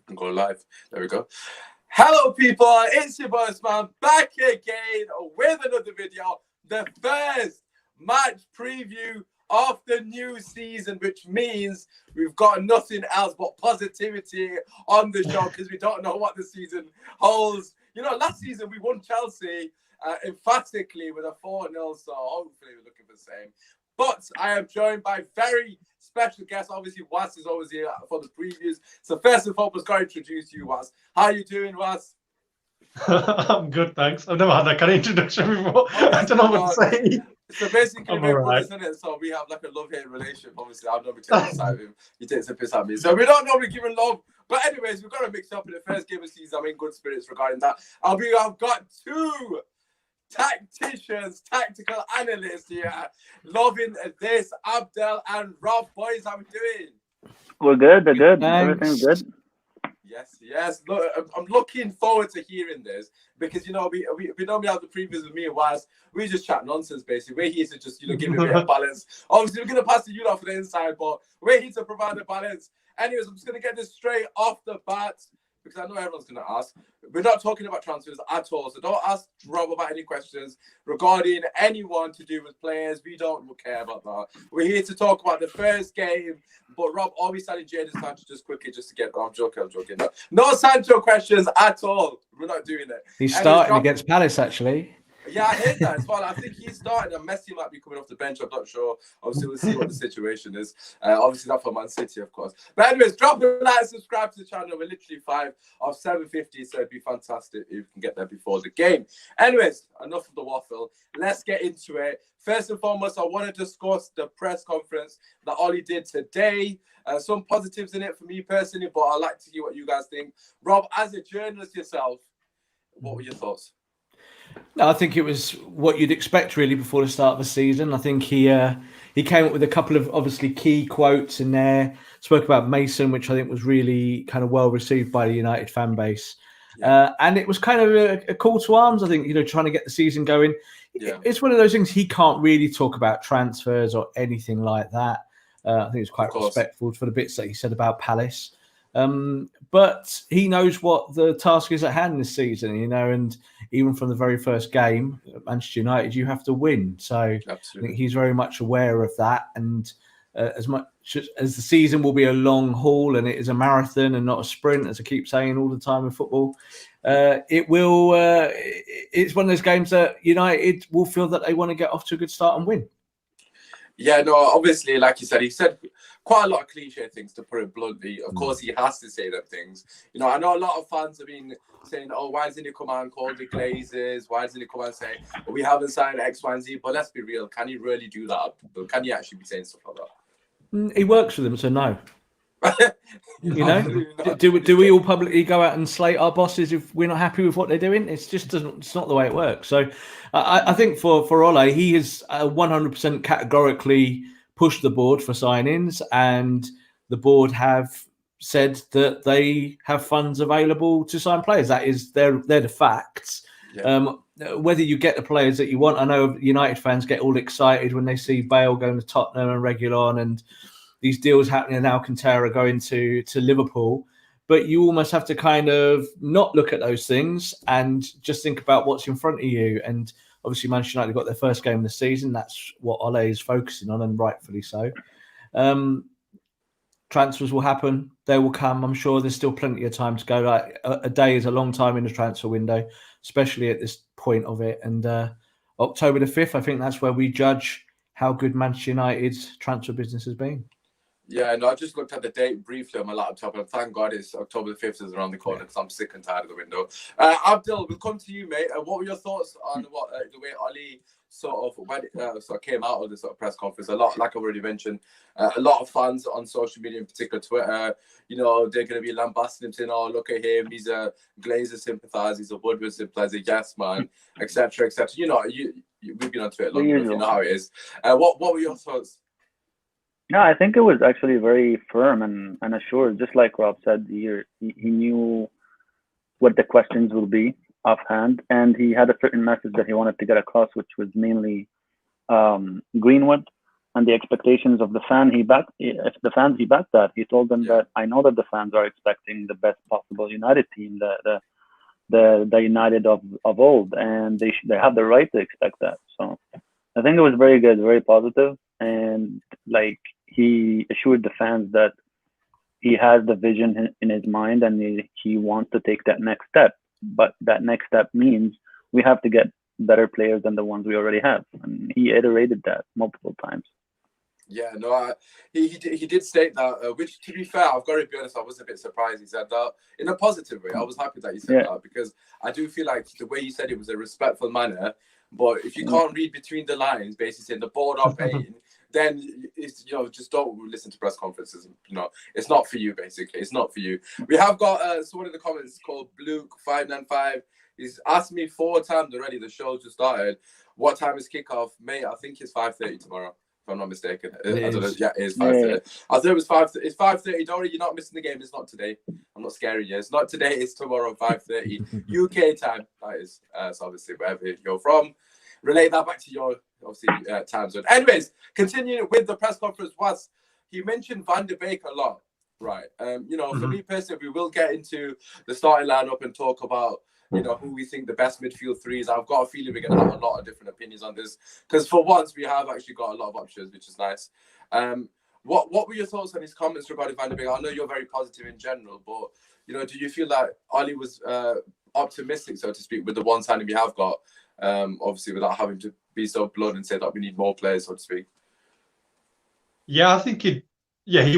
we can go live. There we go. Hello, people. It's your boy Usmaan back again with another video. The first match preview of the new season, which means we've got nothing else but positivity on the show because we don't know what the season holds. You know, last season we won Chelsea emphatically with a 4-0, so hopefully we're looking for the same. But I am joined by very special guests. Obviously, Was is always here for the previews. So first and foremost, got to introduce you, Was. How are you doing, Was? I'm good, thanks. I've never had that kind of introduction before. I don't know what to say. So basically, I'm we're alright. brothers, innit? So we have like a love-hate relationship. Obviously, I've never taken a side of him. He takes a piss at me. So we don't normally give him love. But anyways, we've got to mix up in the first game of the season. I'm in good spirits regarding that. I've got two tacticians, tactical analysts here, loving this. Abdel and Rob. Boys, how we doing? We're good. They're good. Thanks. Everything's good. Yes. Look, I'm looking forward to hearing this because you know we normally have the previews with me and Waz. We just chat nonsense basically. We're here to just give it a bit of balance. Obviously, we're gonna pass to you lot for the inside, but we're here to provide the balance. Anyways, I'm just gonna get this straight off the bat because I know everyone's gonna ask. We're not talking about transfers at all, so don't ask Rob about any questions regarding anyone to do with players. We don't care about that. We're here to talk about the first game. But Rob, are we selling Jadon Sancho just quickly just to get? I'm joking. No Sancho questions at all. We're not doing it. He's starting against Palace, actually. Yeah, I heard that as well. I think he's starting, and Messi might be coming off the bench. I'm not sure. Obviously, we'll see what the situation is. Obviously, not for Man City, of course. But anyways, drop a like, subscribe to the channel. We're literally 5 of 750, so it'd be fantastic if you can get there before the game. Anyways, enough of the waffle. Let's get into it. First and foremost, I want to discuss the press conference that Ollie did today. Some positives in it for me personally, but I'd like to hear what you guys think. Rob, as a journalist yourself, what were your thoughts? No, I think it was what you'd expect really before the start of the season. I think he came up with a couple of obviously key quotes in there. Spoke about Mason, which I think was really kind of well received by the United fan base. Yeah. And it was kind of a call to arms, I think, trying to get the season going. Yeah. It's one of those things he can't really talk about transfers or anything like that. I think it's quite respectful for the bits that he said about Palace. But he knows what the task is at hand this season, and even from the very first game at Manchester United, you have to win. So absolutely. I think he's very much aware of that. And as much as the season will be a long haul and it is a marathon and not a sprint, as I keep saying all the time in football, it will. It's one of those games that United will feel that they want to get off to a good start and win. Yeah, no, obviously, like you said, he said quite a lot of cliche things, to put it bluntly. Of course, he has to say them things. I know a lot of fans have been saying, oh, why doesn't he come out and call the Glazers? Why doesn't he come out and say, well, we haven't signed X, Y, and Z? But let's be real. Can he really do that? Can he actually be saying stuff like that? He works for them, so no. Do we all publicly go out and slate our bosses if we're not happy with what they're doing? It's not the way it works. So I think for Ole, he has 100% categorically pushed the board for signings, and the board have said that they have funds available to sign players. That is, they're the facts. Yeah. Whether you get the players that you want, I know United fans get all excited when they see Bale going to Tottenham and Reguilon and these deals happening, and Alcantara going to Liverpool. But you almost have to kind of not look at those things and just think about what's in front of you. And obviously Manchester United got their first game of the season. That's what Ole is focusing on, and rightfully so. Transfers will happen. They will come. I'm sure there's still plenty of time to go. Like a day is a long time in the transfer window, especially at this point of it. And October the 5th, I think that's where we judge how good Manchester United's transfer business has been. Yeah, no, I just looked at the date briefly on my laptop, and thank God it's October the 5th is around the corner because I'm sick and tired of the window. Abdel, we'll come to you, mate. What were your thoughts on the way Ollie sort of came out of this sort of press conference? A lot, like I already mentioned, a lot of fans on social media, in particular Twitter, they're going to be lambasting him, saying, "Oh, look at him, he's a Glazer sympathizer, he's a Woodward sympathizer, yes, man," etc., etc. We've been on Twitter long enough, you know how it is. What were your thoughts? No, I think it was actually very firm and assured. Just like Rob said, he knew what the questions will be offhand, and he had a certain message that he wanted to get across, which was mainly Greenwood. and the expectations of the fans he backed that, he told them that I know that the fans are expecting the best possible United team, the United of old, and they have the right to expect that. So I think it was very good, very positive, and like he assured the fans that he has the vision in his mind and he wants to take that next step. But that next step means we have to get better players than the ones we already have, and he iterated that multiple times. Yeah, no, he did state that, which, to be fair, I've got to be honest, I was a bit surprised he said that in a positive way. I was happy that he said that, because I do feel like the way he said it was a respectful manner. But if you can't read between the lines, basically saying the board are paying, then it's, just don't listen to press conferences. It's not for you, basically. It's not for you. We have got someone in the comments called Bluke595. He's asked me 4 times already. The show just started. What time is kickoff? Mate, I think it's 5:30 tomorrow, if I'm not mistaken. I don't know. Yeah, it is 5:30. Yeah. I thought it was 5:30. It's 5:30. Don't worry, you're not missing the game. It's not today. I'm not scaring you. It's not today. It's tomorrow, 5:30 UK time. That is. So obviously, wherever you're from, relate that back to your time zone. Anyways, continuing with the press conference, he mentioned Van de Beek a lot, right? For me personally, we will get into the starting lineup and talk about who we think the best midfield three is. I've got a feeling we're going to have a lot of different opinions on this, because for once we have actually got a lot of options, which is nice. What were your thoughts on his comments regarding Van de Beek? I know you're very positive in general, but do you feel that Oli was optimistic, so to speak, with the one signing we have got? Obviously, without having to be so blunt and say that we need more players, so to speak. Yeah, I think he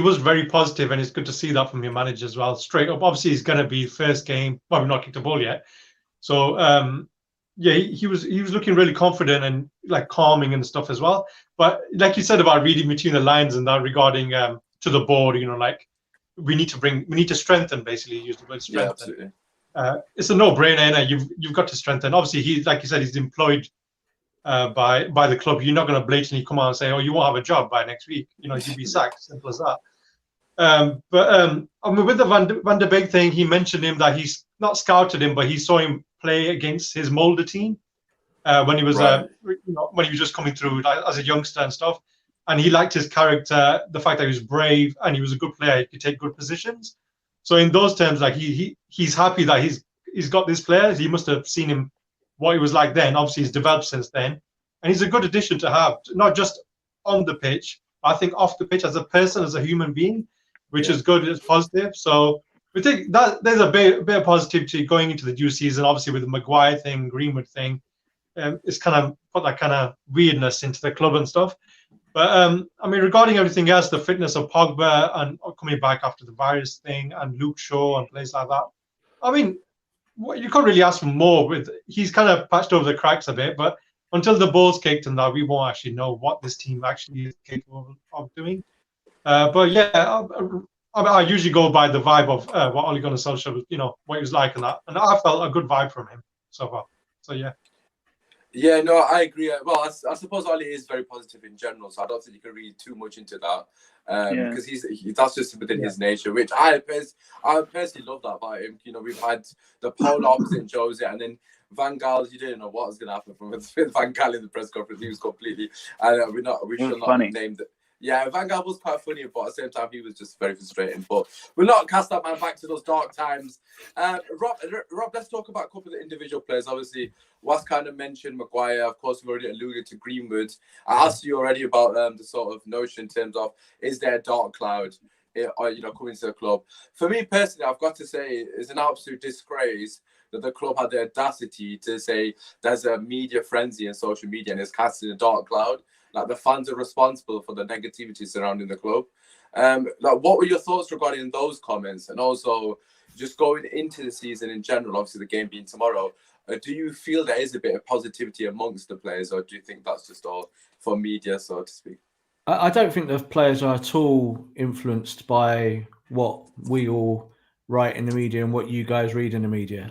was very positive, and it's good to see that from your manager as well. Straight up, obviously, it's going to be first game. Well, we've not kicked the ball yet, so he was looking really confident and like calming and stuff as well. But like you said about reading between the lines and that regarding to the board, like we need to strengthen, basically use the word strengthen. Yeah, absolutely. It's a no-brainer. You've got to strengthen. Obviously, like you said, he's employed by the club. You're not going to blatantly come out and say, "Oh, you won't have a job by next week." You'll be sacked. Simple as that. But with the Van de Beek thing, he mentioned him that he's not scouted him, but he saw him play against his Molde team when he was when he was just coming through as a youngster and stuff. And he liked his character, the fact that he was brave and he was a good player. He could take good positions. So in those terms, like he's happy that he's got this player. He must have seen him, what he was like then. Obviously, he's developed since then, and he's a good addition to have, not just on the pitch, I think off the pitch as a person, as a human being, which is good, it's positive. So we think that there's a bit of positivity going into the due season. Obviously, with the Maguire thing, Greenwood thing, it's kind of put that kind of weirdness into the club and stuff. But regarding everything else, the fitness of Pogba and coming back after the virus thing, and Luke Shaw and players like that, you can't really ask for more. He's kind of patched over the cracks a bit, but until the ball's kicked and that, we won't actually know what this team actually is capable of doing. But yeah, I usually go by the vibe of what Ole Gunnar Solskjaer was, what he was like and that, and I felt a good vibe from him so far. So yeah. Yeah, no, I agree. Well, I suppose Oli is very positive in general, so I don't think you can read too much into that, because that's just within his nature, which I personally love that about him. We've had the polar opposite in Jose, and then Van Gaal. You didn't know what was going to happen with Van Gaal in the press conference. He was completely, we should not have named it. Yeah, Van Gaal was quite funny, but at the same time, he was just very frustrating. But we'll not cast that man back to those dark times. Rob, let's talk about a couple of the individual players. Obviously, Was kind of mentioned Maguire. Of course, we've already alluded to Greenwood. I asked you already about the sort of notion in terms of, is there a dark cloud, coming to the club? For me personally, I've got to say, it's an absolute disgrace that the club had the audacity to say there's a media frenzy in social media and it's casting a dark cloud. Like, the fans are responsible for the negativity surrounding the club. What were your thoughts regarding those comments? And also, just going into the season in general, obviously the game being tomorrow, do you feel there is a bit of positivity amongst the players, or do you think that's just all for media, so to speak? I don't think the players are at all influenced by what we all write in the media and what you guys read in the media.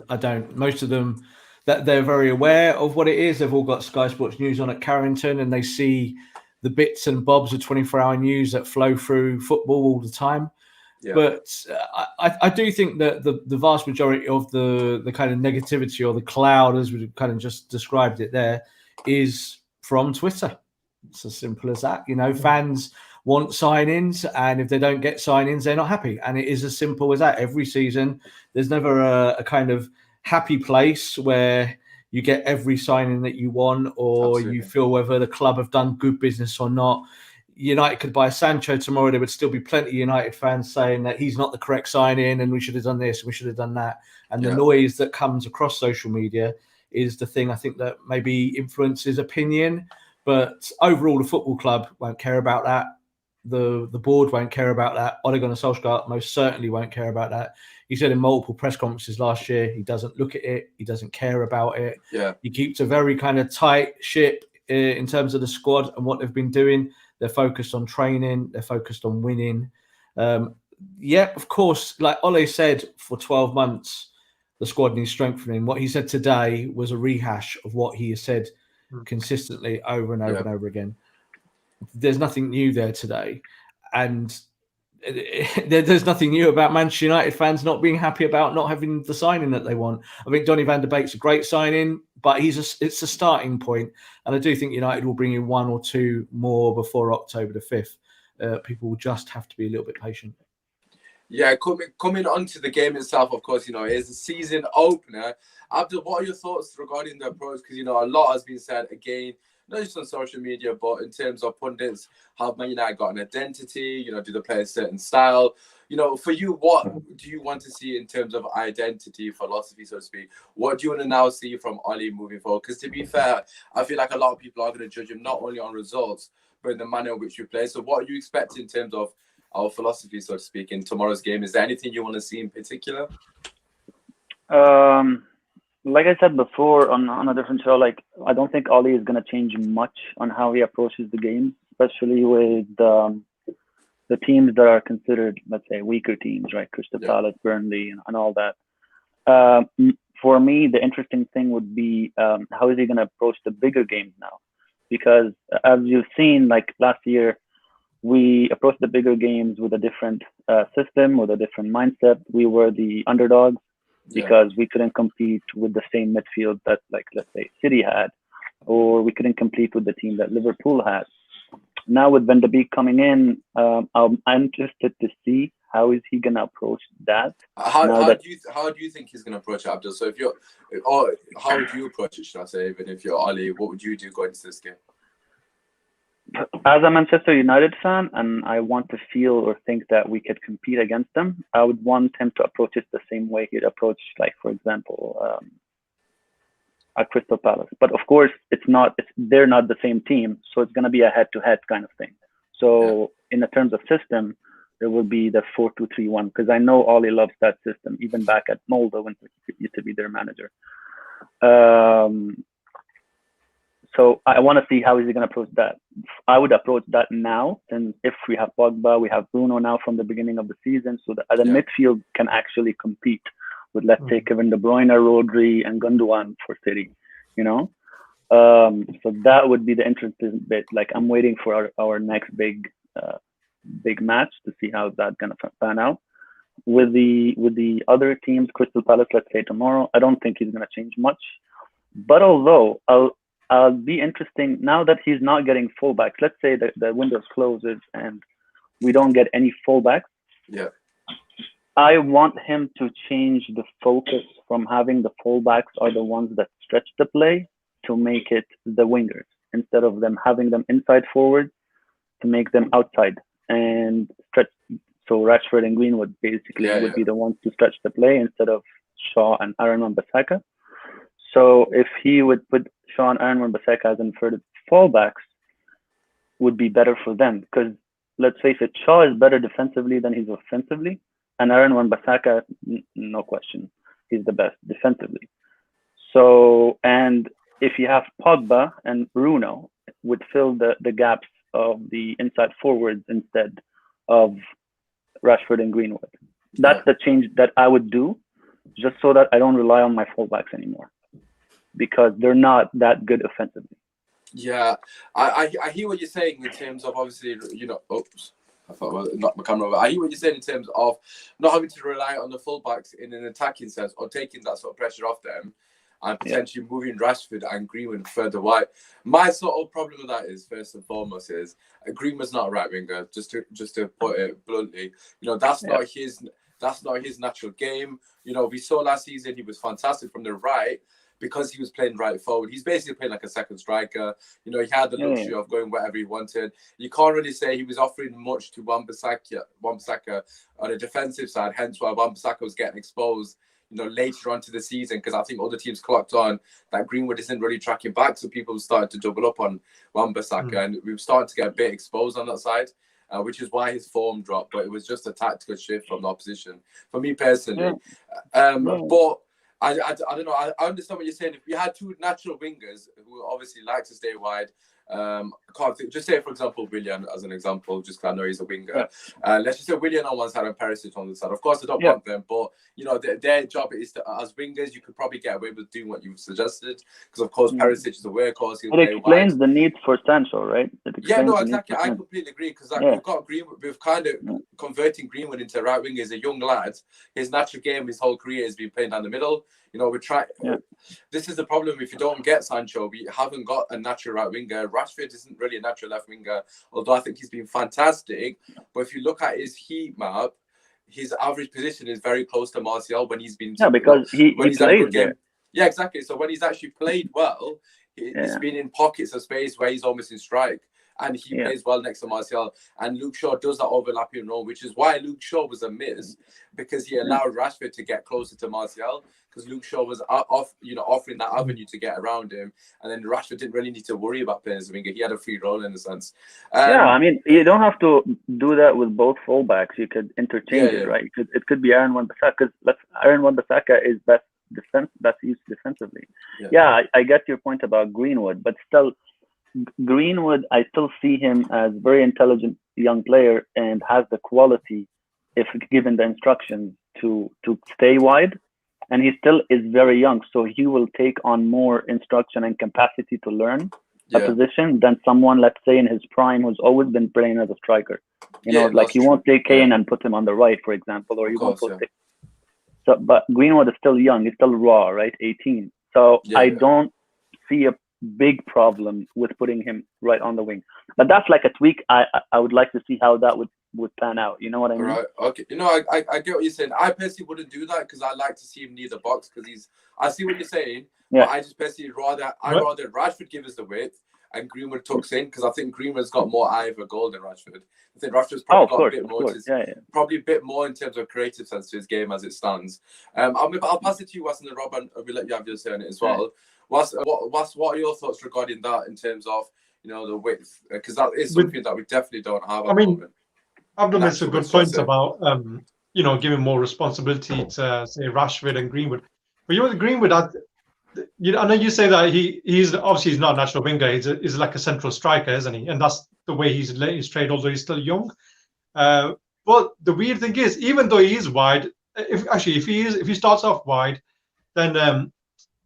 I don't. Most of them, that they're very aware of what it is. They've all got Sky Sports News on at Carrington, and they see the bits and bobs of 24-hour news that flow through football all the time. Yeah. But I do think that the vast majority of the kind of negativity, or the cloud, as we kind of just described it there, is from Twitter. It's as simple as that. Fans want signings, and if they don't get signings, they're not happy. And it is as simple as that. Every season, there's never a kind of happy place where you get every signing that you want, or Absolutely. you feel whether the club have done good business or not. United could buy Sancho tomorrow. There would still be plenty of United fans saying that he's not the correct signing and we should have done this and we should have done that. And the noise that comes across social media is the thing I think that maybe influences opinion. But overall, the football club won't care about that. The board won't care about that. Ole Gunnar Solskjaer most certainly won't care about that. He said in multiple press conferences last year, he doesn't look at it. He doesn't care about it. Yeah. He keeps a very kind of tight ship in terms of the squad and what they've been doing. They're focused on training. They're focused on winning. Of course, like Ole said, for 12 months, the squad needs strengthening. What he said today was a rehash of what he has said consistently over and over and over again. There's nothing new there today. And there's nothing new about Manchester United fans not being happy about not having the signing that they want. I think Donny van de Beek's a great signing, but it's a starting point. And I do think United will bring in one or two more before October the 5th. People will just have to be a little bit patient. Yeah, coming on to the game itself, of course, it's a season opener. Abdel, what are your thoughts regarding the approach? Because, a lot has been said, again, not just on social media, but in terms of pundits, have Man United got an identity? Do they play a certain style? For you, what do you want to see in terms of identity, philosophy, so to speak? What do you want to now see from Ole moving forward? Because to be fair, I feel like a lot of people are going to judge him not only on results, but in the manner in which we play. So what are you expecting in terms of our philosophy, so to speak, in tomorrow's game? Is there anything you want to see in particular? Like I said before on a different show, I don't think Ole is going to change much on how he approaches the game, especially with the teams that are considered, let's say, weaker teams, right? Crystal Palace, Burnley, and all that. For me, the interesting thing would be how is he going to approach the bigger games now? Because as you've seen, like last year, we approached the bigger games with a different system, with a different mindset. We were the underdogs because we couldn't compete with the same midfield that, let's say, City had, or we couldn't compete with the team that Liverpool had. Now with Van de Beek coming in, I'm interested to see how is he going to approach that. How do you think he's going to approach it, Abdel? So how would you approach it, should I say, even if you're Ole, what would you do going into this game? As a Manchester United fan, and I want to feel or think that we could compete against them, I would want him to approach it the same way he'd approach, for example, at Crystal Palace. But of course, they're not the same team, so it's going to be a head-to-head kind of thing. So in the terms of system, there will be the 4-2-3-1, because I know Ole loves that system, even back at Molde when he used to be their manager. So I want to see how is he going to approach that. I would approach that now, and if we have Pogba, we have Bruno now from the beginning of the season, so that the midfield can actually compete with, let's say, Kevin De Bruyne, Rodri, and Gundogan for City, So that would be the interesting bit. I'm waiting for our next big match to see how that's going to pan out. With the other teams, Crystal Palace, let's say tomorrow, I don't think he's going to change much. But although I'll be interesting now that he's not getting fullbacks. Let's say that the window closes and we don't get any fullbacks. Yeah. I want him to change the focus from having the fullbacks are the ones that stretch the play to make it the wingers, instead of them having them inside forward to make them outside and stretch. So Rashford and Greenwood basically would be the ones to stretch the play instead of Shaw and Aaron Wan-Bissaka. So if he would put Shaw and Aaron Wan-Bissaka as inverted fullbacks, would be better for them. Because let's face it, Shaw is better defensively than he's offensively, and Aaron Wan-Bissaka, no question, he's the best defensively. So, and if you have Pogba and Bruno, would fill the gaps of the inside forwards instead of Rashford and Greenwood. That's the change that I would do, just so that I don't rely on my fullbacks anymore, because they're not that good offensively. Yeah, I hear what you're saying in terms of, obviously, oops, I thought I knocked my camera over. I hear what you're saying in terms of not having to rely on the fullbacks in an attacking sense or taking that sort of pressure off them. and potentially moving Rashford and Greenwood further wide. My sort of problem with that is, first and foremost, is Greenwood's not a right winger. Just to put it bluntly, that's not his natural game. We saw last season he was fantastic from the right, because he was playing right forward. He's basically playing like a second striker. He had the luxury of going wherever he wanted. You can't really say he was offering much to Wan-Bissaka on a defensive side, hence why Wan-Bissaka was getting exposed, later on to the season, because I think other teams clocked on that Greenwood isn't really tracking back, so people started to double up on Wan-Bissaka, and we were starting to get a bit exposed on that side. Which is why his form dropped, but it was just a tactical shift from the opposition, for me personally. But I don't know. I understand what you're saying. If we had two natural wingers who obviously like to stay wide, I can't think. Just say, for example, Willian as an example, just because I know he's a winger. Let's just say Willian on one side and Perisic on the side. Of course, I don't want them, but their job is to, as wingers, you could probably get away with doing what you've suggested, because of course Perisic is a workhorse. It explains the need for Sancho, right? Exactly. I completely agree, because we've got Greenwood. We've kind of converting Greenwood into right winger as a young lad. His natural game, his whole career has been playing down the middle. We try. This is the problem. If you don't get Sancho, we haven't got a natural right winger. Rashford isn't really a natural left winger, although I think he's been fantastic. But if you look at his heat map, his average position is very close to Martial when he's been. Because he plays there. Yeah, exactly. So when he's actually played well, he's been in pockets of space where he's almost in strike. And he plays well next to Martial. And Luke Shaw does that overlapping role, which is why Luke Shaw was a miss, because he allowed Rashford to get closer to Martial, because Luke Shaw was offering that avenue to get around him. And then Rashford didn't really need to worry about playing as a winger. He had a free role in a sense. You don't have to do that with both fullbacks. You could interchange it, right? It could be Aaron Wan-Bissaka, because Aaron Wan-Bissaka is best used defensively. I get your point about Greenwood, but still, Greenwood, I still see him as a very intelligent young player and has the quality, if given the instructions, to stay wide. And he still is very young, so he will take on more instruction and capacity to learn a position than someone, let's say, in his prime, who's always been playing as a striker. You won't take Kane and put him on the right, for example, or you won't put. But Greenwood is still young; he's still raw, right? 18. So I don't see a big problem with putting him right on the wing, but that's like a tweak. I would like to see how that would pan out. You know what I mean? Right. Okay. I get what you're saying. I personally wouldn't do that, because I like to see him near the box, because I see what you're saying. But I just personally rather Rashford give us the width and Greenwood tucks in, because I think Greenwood's got more eye for goal than Rashford. I think Rashford's probably got a bit more. Probably a bit more in terms of creative sense to his game as it stands. I'll pass it to you, Wasson and Rob, and we'll let you have your say on it as well. What are your thoughts regarding that in terms of the width? Because that is something that we definitely don't have. Abdel makes a good point about giving more responsibility to, say, Rashford and Greenwood. But with Greenwood, I know you say that he's obviously not a natural winger. He's like a central striker, isn't he? And that's the way he's trade, although he's still young. But the weird thing is, even though he is wide, if he starts off wide, then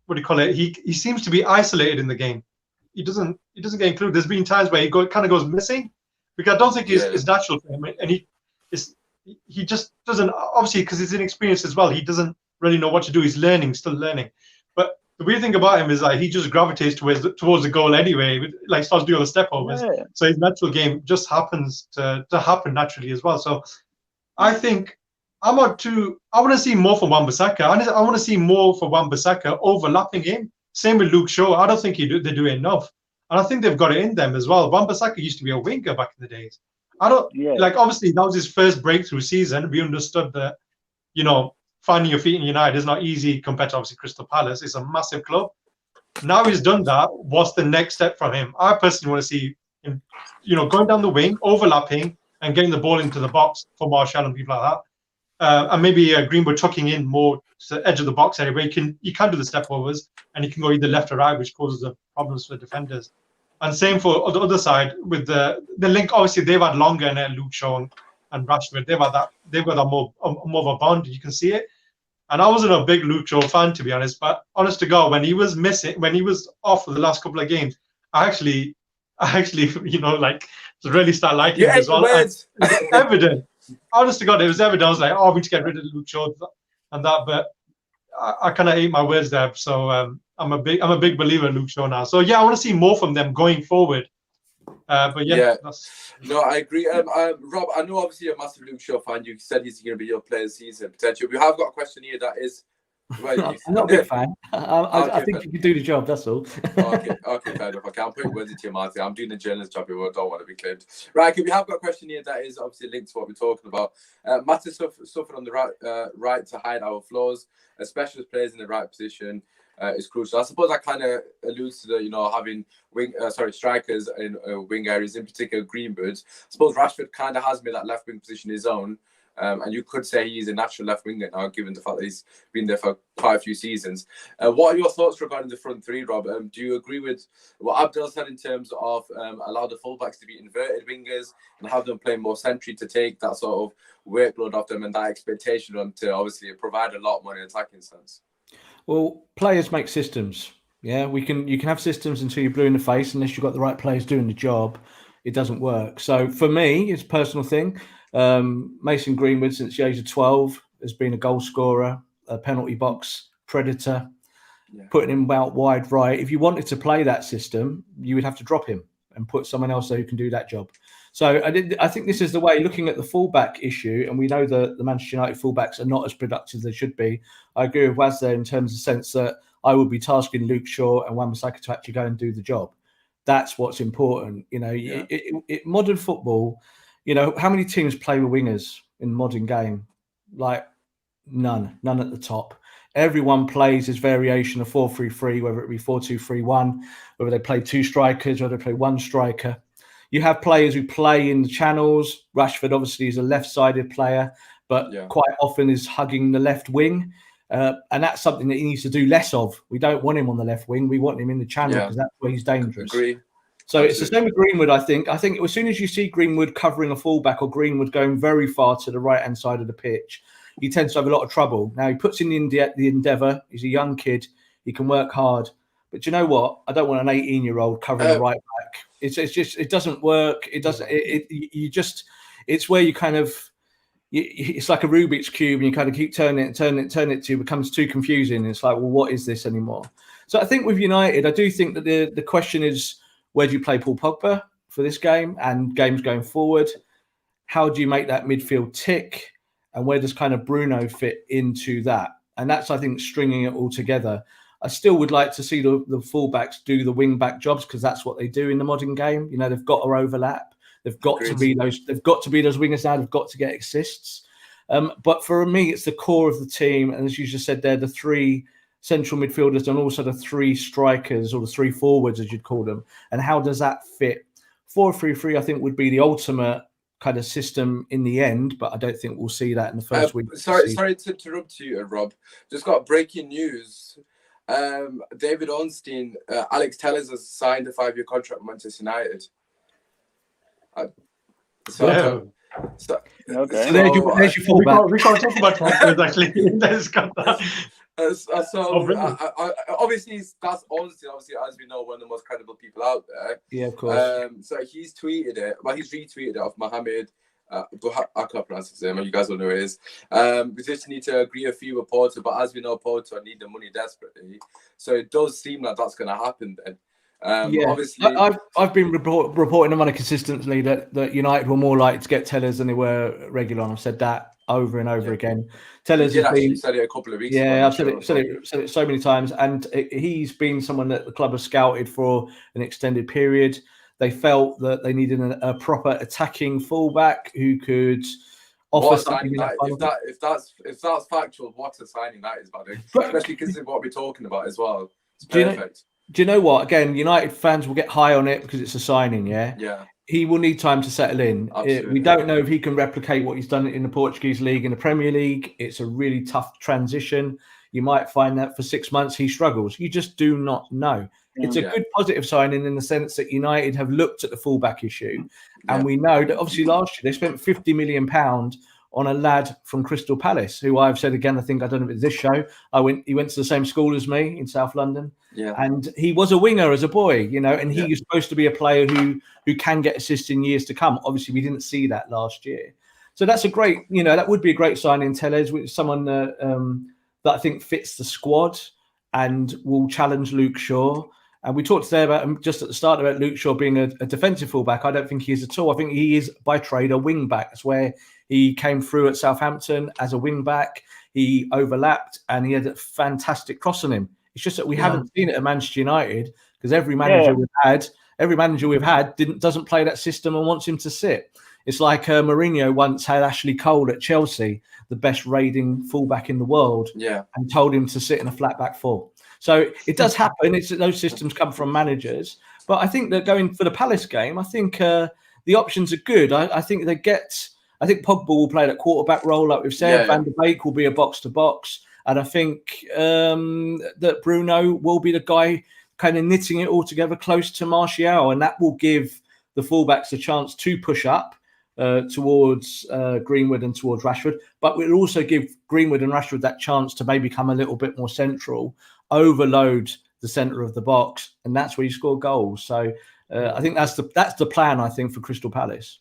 he seems to be isolated in the game. He doesn't get included. There's been times where he kind of goes missing, because I don't think it's natural for him, and he just doesn't, obviously, because he's inexperienced as well. He doesn't really know what to do. He's still learning. But the weird thing about him is that he just gravitates towards the goal anyway, starts doing all the step overs. So his natural game just happens to happen naturally as well. So I think I want to see more from Wan-Bissaka. I want to see more for Wan-Bissaka overlapping him. Same with Luke Shaw. I don't think they do it enough. And I think they've got it in them as well. Wan-Bissaka used to be a winger back in the days. Obviously that was his first breakthrough season. We understood that, finding your feet in United is not easy compared to obviously Crystal Palace. It's a massive club. Now he's done that. What's the next step from him? I personally want to see him, going down the wing, overlapping, and getting the ball into the box for Martial and people like that. And maybe Greenwood tucking in more to the edge of the box area, where you can do the step overs, and he can go either left or right, which causes the problems for the defenders. And same for the other side with the link. Obviously, they've had longer and Luke Shaw and Rashford. They've got that more of a bond. You can see it. And I wasn't a big Luke Shaw fan, to be honest. But honest to God, when he was off for the last couple of games, I actually, really start liking him as well. It's evident. Honest to God, it was evident. I was like, we need to get rid of Luke Shaw and that. But I kind of ate my words there. So I'm a big believer in Luke Shaw now. So yeah, I want to see more from them going forward. But yeah. No, I agree. Rob, I know obviously you're a massive Luke Shaw fan. You said he's going to be your player this season potential. We have got a question here that is. I'm not a big fan. I think you can do the job. That's all. okay, fair enough. Okay, I'm putting words into your mouth. I'm doing a journalist job. People don't want to be claimed. Right, okay, we have got a question here that is obviously linked to what we're talking about. Matter suffered on the right to hide our flaws, especially as players in the right position. Is crucial. I suppose that kind of alludes to the, having strikers in wing areas, in particular Greenwood. I suppose Rashford kind of has made that left wing position his own. And you could say he's a natural left winger now, given the fact that he's been there for quite a few seasons. What are your thoughts regarding the front three, Rob? Do you agree with what Abdel said in terms of allow the fullbacks to be inverted wingers and have them play more century to take that sort of workload off them and that expectation on to obviously provide a lot more in attacking sense? Well, players make systems. Yeah, you can have systems until you're blue in the face. Unless you've got the right players doing the job, it doesn't work. So for me, it's a personal thing. Mason Greenwood, since the age of 12, has been a goal scorer, a penalty box predator, putting him out wide right. If you wanted to play that system, you would have to drop him and put someone else there who can do that job. So I think this is the way, looking at the fullback issue, and we know that the Manchester United fullbacks are not as productive as they should be. I agree with Waz there in terms of the sense that I would be tasking Luke Shaw and Wan-Bissaka to actually go and do the job. That's what's important. Modern football, how many teams play with wingers in the modern game? Like none at the top. Everyone plays this variation of 4-3-3, whether it be 4-2-3-1, whether they play two strikers, whether they play one striker. You have players who play in the channels. Rashford obviously is a left-sided player, but quite often is hugging the left wing. And that's something that he needs to do less of. We don't want him on the left wing. We want him in the channel because that's where he's dangerous. Agree. So It's the same with Greenwood, I think. I think as soon as you see Greenwood covering a fullback or Greenwood going very far to the right-hand side of the pitch, he tends to have a lot of trouble. Now, he puts in the endeavour. He's a young kid. He can work hard. But you know what? I don't want an 18-year-old covering the right back. It doesn't work. It doesn't. It's where you kind of. It's like a Rubik's cube, and you kind of keep turning it till it becomes too confusing. It's like, well, what is this anymore? So I think with United, I do think that the question is, where do you play Paul Pogba for this game and games going forward? How do you make that midfield tick? And where does kind of Bruno fit into that? And that's, I think, stringing it all together. I still would like to see the fullbacks do the wing back jobs because that's what they do in the modern game. They've got to overlap. They've got to be those. They've got to be those wingers now. They've got to get assists. But for me, it's the core of the team, and as you just said, they're the three central midfielders and also the three strikers or the three forwards, as you'd call them. And how does that fit? 4-3-3, I think, would be the ultimate kind of system in the end, but I don't think we'll see that in the first week. Sorry to interrupt you, Rob. Just got breaking news. David Ornstein, Alex Tellers has signed a 5-year contract with Manchester United. Okay. There's your fullback. We can't talk about transfers actually. Obviously, that's Ornstein. Obviously, as we know, one of the most credible people out there. Yeah, of course. So he's tweeted it. Well, he's retweeted it off Mohammed. I can't pronounce his name, and you guys will know who it is. We just need to agree a fee with Porto, but as we know, Porto need the money desperately. So it does seem like that's going to happen then. Obviously, I've been reporting them on a consistently that United were more likely to get Tellers than they were Reguilon. I've said that over and over again. Tellers has been said it a couple of weeks. Yeah, I've said it so many times, and he's been someone that the club has scouted for an extended period. They felt that they needed a proper attacking fullback who could offer something. If that's factual, what a signing that is, buddy. Especially because of what we're talking about as well. It's perfect. Do you know what? Again, United fans will get high on it because it's a signing, yeah? Yeah. He will need time to settle in. We don't know if he can replicate what he's done in the Portuguese league and the Premier League. It's a really tough transition. You might find that for 6 months he struggles. You just do not know. It's a good positive signing in the sense that United have looked at the fullback issue. And we know that obviously last year they spent £50 million on a lad from Crystal Palace, who I've said again, I don't know if it's this show. He went to the same school as me in South London. Yeah. And he was a winger as a boy, and he was supposed to be a player who can get assists in years to come. Obviously, we didn't see that last year. So that's a great, that would be a great signing, Tellez, with someone that I think fits the squad and will challenge Luke Shaw. And we talked today about just at the start about Luke Shaw being a defensive fullback. I don't think he is at all. I think he is by trade a wing back. That's where he came through at Southampton as a wing back. He overlapped and he had a fantastic cross on him. It's just that we haven't seen it at Manchester United because every manager we've had doesn't play that system and wants him to sit. It's like Mourinho once had Ashley Cole at Chelsea, the best raiding fullback in the world, and told him to sit in a flat back four. So it does happen. Those systems come from managers. But I think that going for the Palace game, I think the options are good. I think I think Pogba will play that quarterback role, like we've said. Van der Beek will be a box-to-box. And I think that Bruno will be the guy kind of knitting it all together close to Martial. And that will give the fullbacks a chance to push up towards Greenwood and towards Rashford. But we'll also give Greenwood and Rashford that chance to maybe come a little bit more central, overload the centre of the box, and that's where you score goals. So I think that's the plan, I think, for Crystal Palace.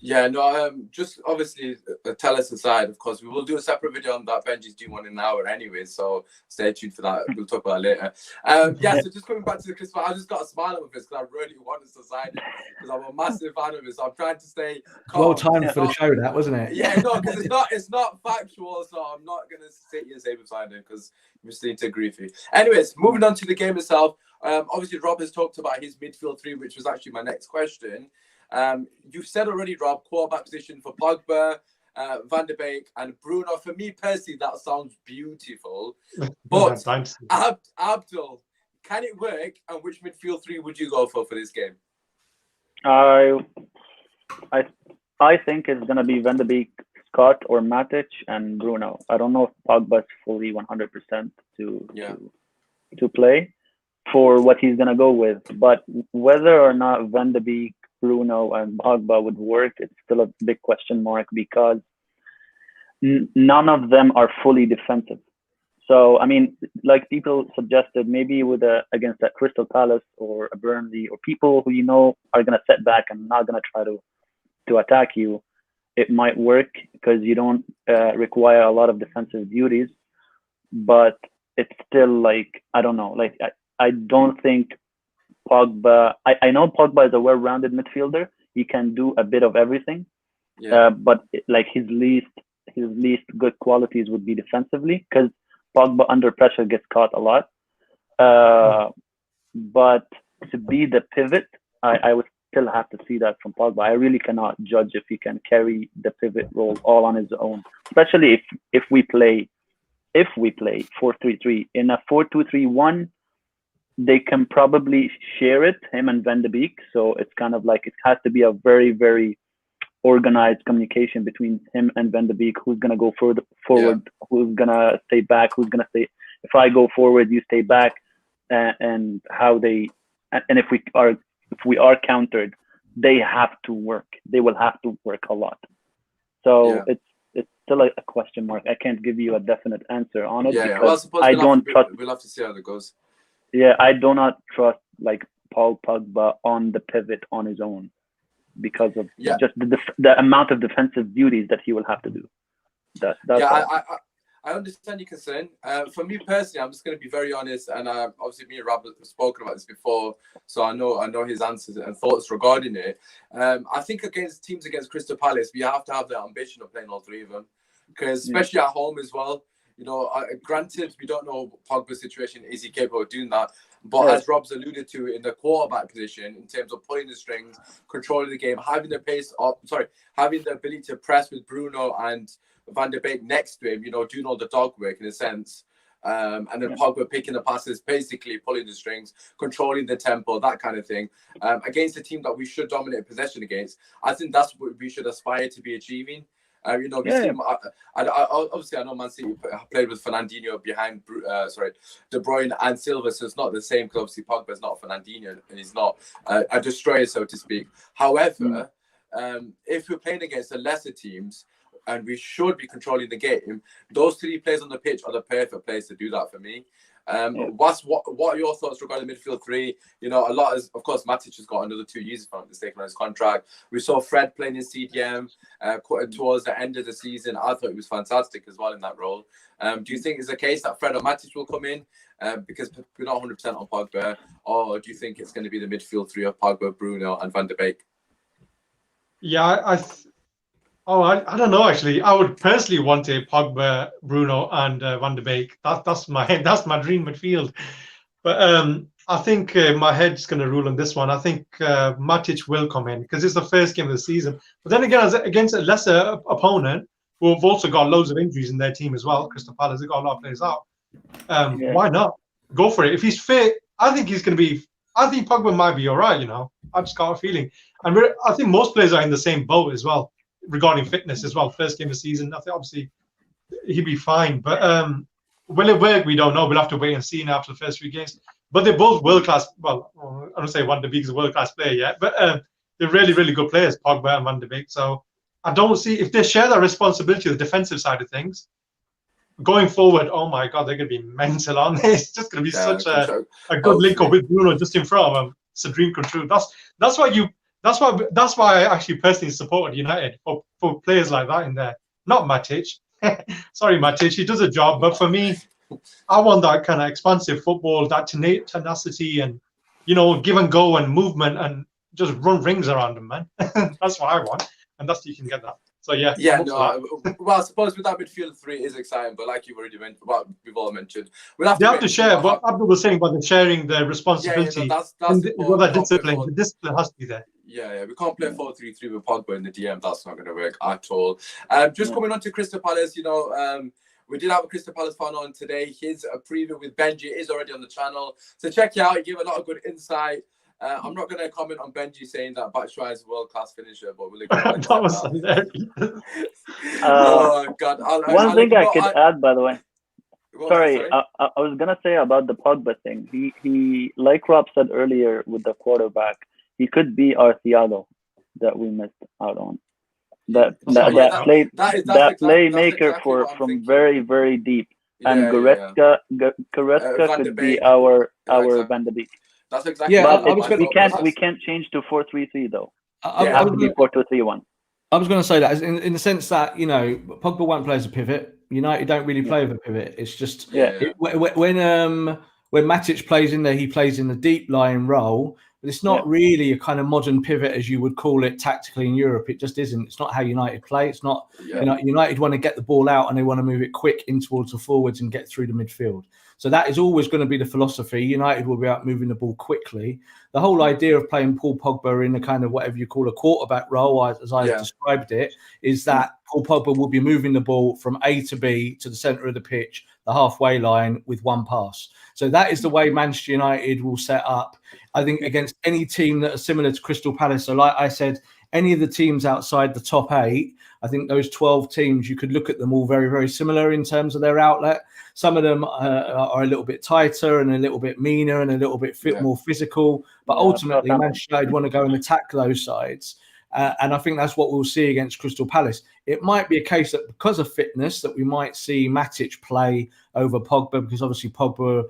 Yeah, no, just obviously tell us aside, of course, we will do a separate video on that. Benji's doing one in an hour anyway, so stay tuned for that. We'll talk about it later. So just coming back to the Crystal, I just got a smile on my face because I really wanted to sign it because I'm a massive fan of it, so I'm trying to stay calm. Well timed for the show, that, wasn't it? Yeah, no, because it's not factual, so I'm not going to sit here and say we've signed it because we just need to agree with you. Anyways, moving on to the game itself. Obviously, Rob has talked about his midfield three, which was actually my next question. You've said already, Rob, quarterback position for Pogba, Van der Beek, and Bruno. For me personally, that sounds beautiful. But Abdel, can it work? And which midfield three would you go for this game? I think it's gonna be Van der Beek, Scott, or Matic, and Bruno. I don't know if Pogba's fully 100% to play for what he's gonna go with, but whether or not Van der Beek, Bruno, and Pogba would work, it's still a big question mark because none of them are fully defensive. So, I mean, like people suggested, maybe with against a Crystal Palace or a Burnley or people who you know are going to set back and not going to try to attack you, it might work because you don't require a lot of defensive duties. But it's still like, I don't know, like I don't think Pogba, I know Pogba is a well-rounded midfielder. He can do a bit of everything, but like his least good qualities would be defensively because Pogba under pressure gets caught a lot. But to be the pivot, I would still have to see that from Pogba. I really cannot judge if he can carry the pivot role all on his own, especially if we play 4-3-3 in a 4-2-3-1. They can probably share it, him and Van der Beek. So it's kind of like it has to be a very, very organized communication between him and Van der Beek. Who's gonna go forward? Who's gonna stay back? Who's gonna stay? If I go forward, you stay back. And how they and if we are countered, they have to work. They will have to work a lot. So it's still a question mark. I can't give you a definite answer on it because I don't trust. We'll have to see how it goes. Yeah, I do not trust like Paul Pogba on the pivot on his own because of just the amount of defensive duties that he will have to do. I understand your concern. For me personally, I'm just going to be very honest, and obviously me and Rob have spoken about this before, so I know his answers and thoughts regarding it. I think against teams against Crystal Palace, we have to have the ambition of playing all three of them, because especially at home as well. You know, granted, we don't know Pogba's situation. Is he capable of doing that? But as Rob's alluded to, in the quarterback position, in terms of pulling the strings, controlling the game, having the ability to press with Bruno and Van der Beek next to him, you know, doing all the dog work in a sense. And then Pogba picking the passes, basically pulling the strings, controlling the tempo, that kind of thing. Against a team that we should dominate possession against, I think that's what we should aspire to be achieving. You know, obviously I know Man City played with Fernandinho behind De Bruyne and Silva, so it's not the same because obviously Pogba's not Fernandinho and he's not a destroyer, so to speak. However, if we're playing against the lesser teams and we should be controlling the game, those three players on the pitch are the perfect players to do that for me. What are your thoughts regarding midfield three? You know, a lot is, of course, Matic has got another 2 years, if I'm not mistaken, on his contract. We saw Fred playing in CDM towards the end of the season. I thought he was fantastic as well in that role. Do you think it's the case that Fred or Matic will come in because we're not 100% on Pogba, or do you think it's going to be the midfield three of Pogba, Bruno, and Van de Beek? Yeah, I don't know actually. I would personally want a Pogba, Bruno, and Van de Beek. That's my dream midfield. But I think my head's going to rule on this one. I think Matic will come in because it's the first game of the season. But then again, against a lesser opponent who've also got loads of injuries in their team as well, Crystal Palace, they've got a lot of players out. Why not go for it? If he's fit, I think he's going to be. I think Pogba might be all right. You know, I just got a feeling, and I think most players are in the same boat as well regarding fitness as well. First game of the season, I think obviously he'd be fine. But will it work? We don't know. We'll have to wait and see now after the first 3 games. But they're both world class. Well, I don't say Van de Beek is a world class player yet, but they're really, really good players, Pogba and Van de Beek. So I don't see if they share that responsibility, the defensive side of things. Going forward, oh my God, they're going to be mental on this. It's just going to be such a good link up with Bruno just in front of them. It's a dream come true. That's why I actually personally supported United for players like that in there. Not Matic. Sorry, Matic. He does a job, but for me, I want that kind of expansive football, that tenacity, and give and go and movement, and just run rings around them, man. That's what I want, and you can get that. So yeah. Well, I suppose with that midfield three it is exciting, but like you've already mentioned, we've all mentioned, they have to share. What Abdel was saying about sharing the responsibility, that's that discipline. The discipline has to be there. Yeah, we can't play 4-3-3 with Pogba in the DM. That's not going to work at all. Coming on to Crystal Palace, we did have a Crystal Palace fan on today. His preview with Benji is already on the channel, so check it out. He gave a lot of good insight. I'm not going to comment on Benji saying that Batshuayi is a world-class finisher, but we'll leave it that was hilarious. Oh, God. One thing I could add, by the way. Sorry, I was going to say about the Pogba thing. He, like Rob said earlier with the quarterback, he could be our Thiago that we missed out on. That playmaker from very, very deep. And Goretzka could be our Van de Beek. That's exactly. We can't change to 4-3-3 though. It has to be 4-2-3-1. I was going to say that in the sense that Pogba won't play as a pivot. United don't really play with a pivot. It's just when Matic plays in there, he plays in the deep lying role. But it's not really a kind of modern pivot as you would call it tactically in Europe. It just isn't. It's not how United play. It's not. United want to get the ball out and they want to move it quick in towards the forwards and get through the midfield. So that is always going to be the philosophy. United will be out moving the ball quickly. The whole idea of playing Paul Pogba in a kind of whatever you call a quarterback role, as I described it, is that Paul Pogba will be moving the ball from A to B to the centre of the pitch, the halfway line with one pass. So that is the way Manchester United will set up, I think, against any team that are similar to Crystal Palace. So like I said, any of the teams outside the top 8, I think those 12 teams, you could look at them all very, very similar in terms of their outlet. Some of them are a little bit tighter and a little bit meaner and a little bit more physical. But ultimately, Manchester United want to go and attack those sides. And I think that's what we'll see against Crystal Palace. It might be a case that because of fitness that we might see Matic play over Pogba because obviously Pogba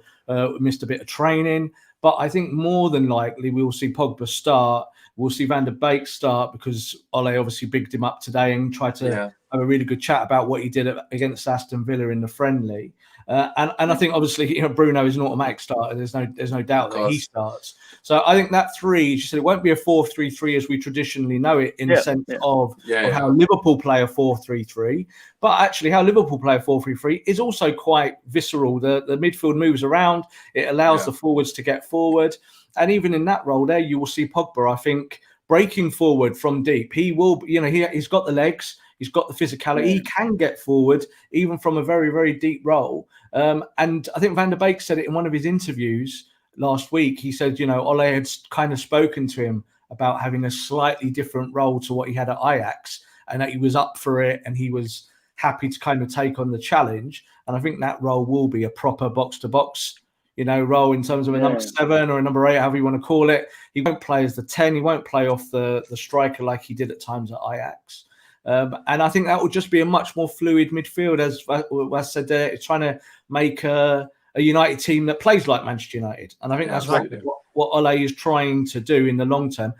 missed a bit of training. But I think more than likely we will see Pogba start. We'll see Van de Beek start because Ole obviously bigged him up today and tried to have a really good chat about what he did against Aston Villa in the friendly. And I think obviously Bruno is an automatic starter. There's no doubt that he starts. So I think that 3, she said, it won't be a 4-3-3 as we traditionally know it in the sense of how Liverpool play a 4-3-3. But actually how Liverpool play a 4-3-3 is also quite visceral. The midfield moves around. It allows the forwards to get forward. And even in that role there, you will see Pogba, I think, breaking forward from deep. He will, he's got the legs. He's got the physicality. He can get forward even from a very, very deep role. And I think Van de Beek said it in one of his interviews last week. He said, Ole had kind of spoken to him about having a slightly different role to what he had at Ajax and that he was up for it and he was happy to kind of take on the challenge. And I think that role will be a proper box-to-box role in terms of a number 7 or a number 8, however you want to call it. He won't play as the 10. He won't play off the striker like he did at times at Ajax. And I think that would just be a much more fluid midfield, as I said there. It's trying to make a a United team that plays like Manchester United. And I think that's what Ole is trying to do in the long term.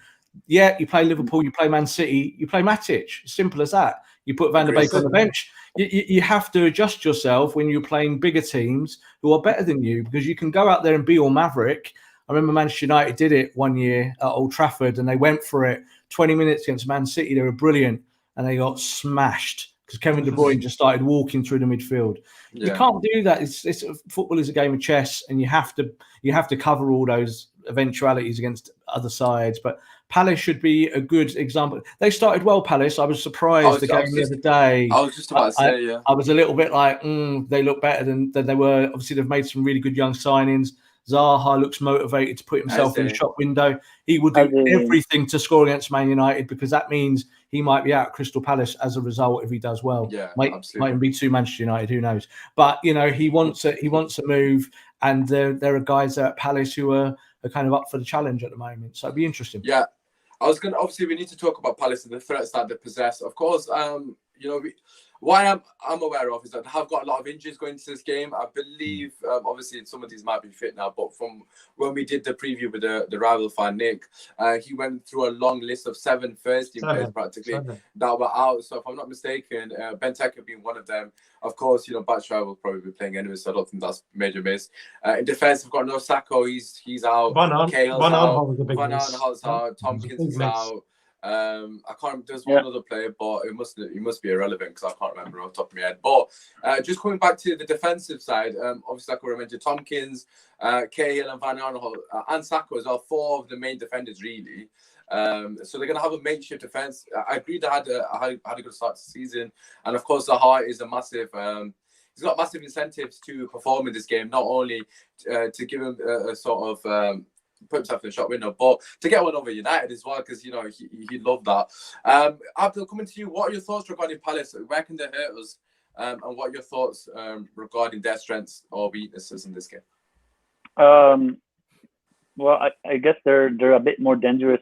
Yeah, you play Liverpool, you play Man City, you play Matic. Simple as that. You put Van der Beek on the bench. You have to adjust yourself when you're playing bigger teams who are better than you, because you can go out there and be all maverick. I remember Manchester United did it one year at Old Trafford, and they went for it 20 minutes against Man City. They were brilliant, and they got smashed because Kevin De Bruyne just started walking through the midfield. Yeah. You can't do that. It's football is a game of chess, and you have to cover all those eventualities against other sides. But Palace should be a good example. They started well, Palace. I was surprised the other day. I was just about to say, yeah. I was a little bit like, they look better than they were. Obviously, they've made some really good young signings. Zaha looks motivated to put himself in the shop window. He would do everything to score against Man United, because that means he might be out at Crystal Palace as a result if he does well. Yeah, might even be to Manchester United. Who knows? But he wants a move, and there are guys at Palace who are kind of up for the challenge at the moment. So it'd be interesting. Yeah. Obviously we need to talk about Palace and the threats that they possess. Of course, what I'm aware of is that they have got a lot of injuries going into this game. I believe, obviously, some of these might be fit now, but from when we did the preview with the rival fan, Nick, he went through a long list of 7 first-team players practically that were out. So if I'm not mistaken, Benteke being one of them. Of course, Blanchette will probably be playing anyway, so I don't think that's major miss. In defence, we've got no Sacco, he's out. Cale's out. Van Aanholt's out. Tompkins is out. I can't. There's one other player, but he must be irrelevant because I can't remember off the top of my head. But just coming back to the defensive side, obviously, like I mentioned, Tompkins, Cahill, and Van Aanholt, and Sacco as well, 4 of the main defenders really. So they're going to have a makeshift defense. I agree they had a good start to the season, and of course, Zaha is a massive. He's got massive incentives to perform in this game, not only to give him a sort of. Put himself in the shop window, but to get one over United as well, because he loved that. Abdel, coming to you, what are your thoughts regarding Palace? Where can they hurt us? And what are your thoughts regarding their strengths or weaknesses in this game? Well, I guess they're a bit more dangerous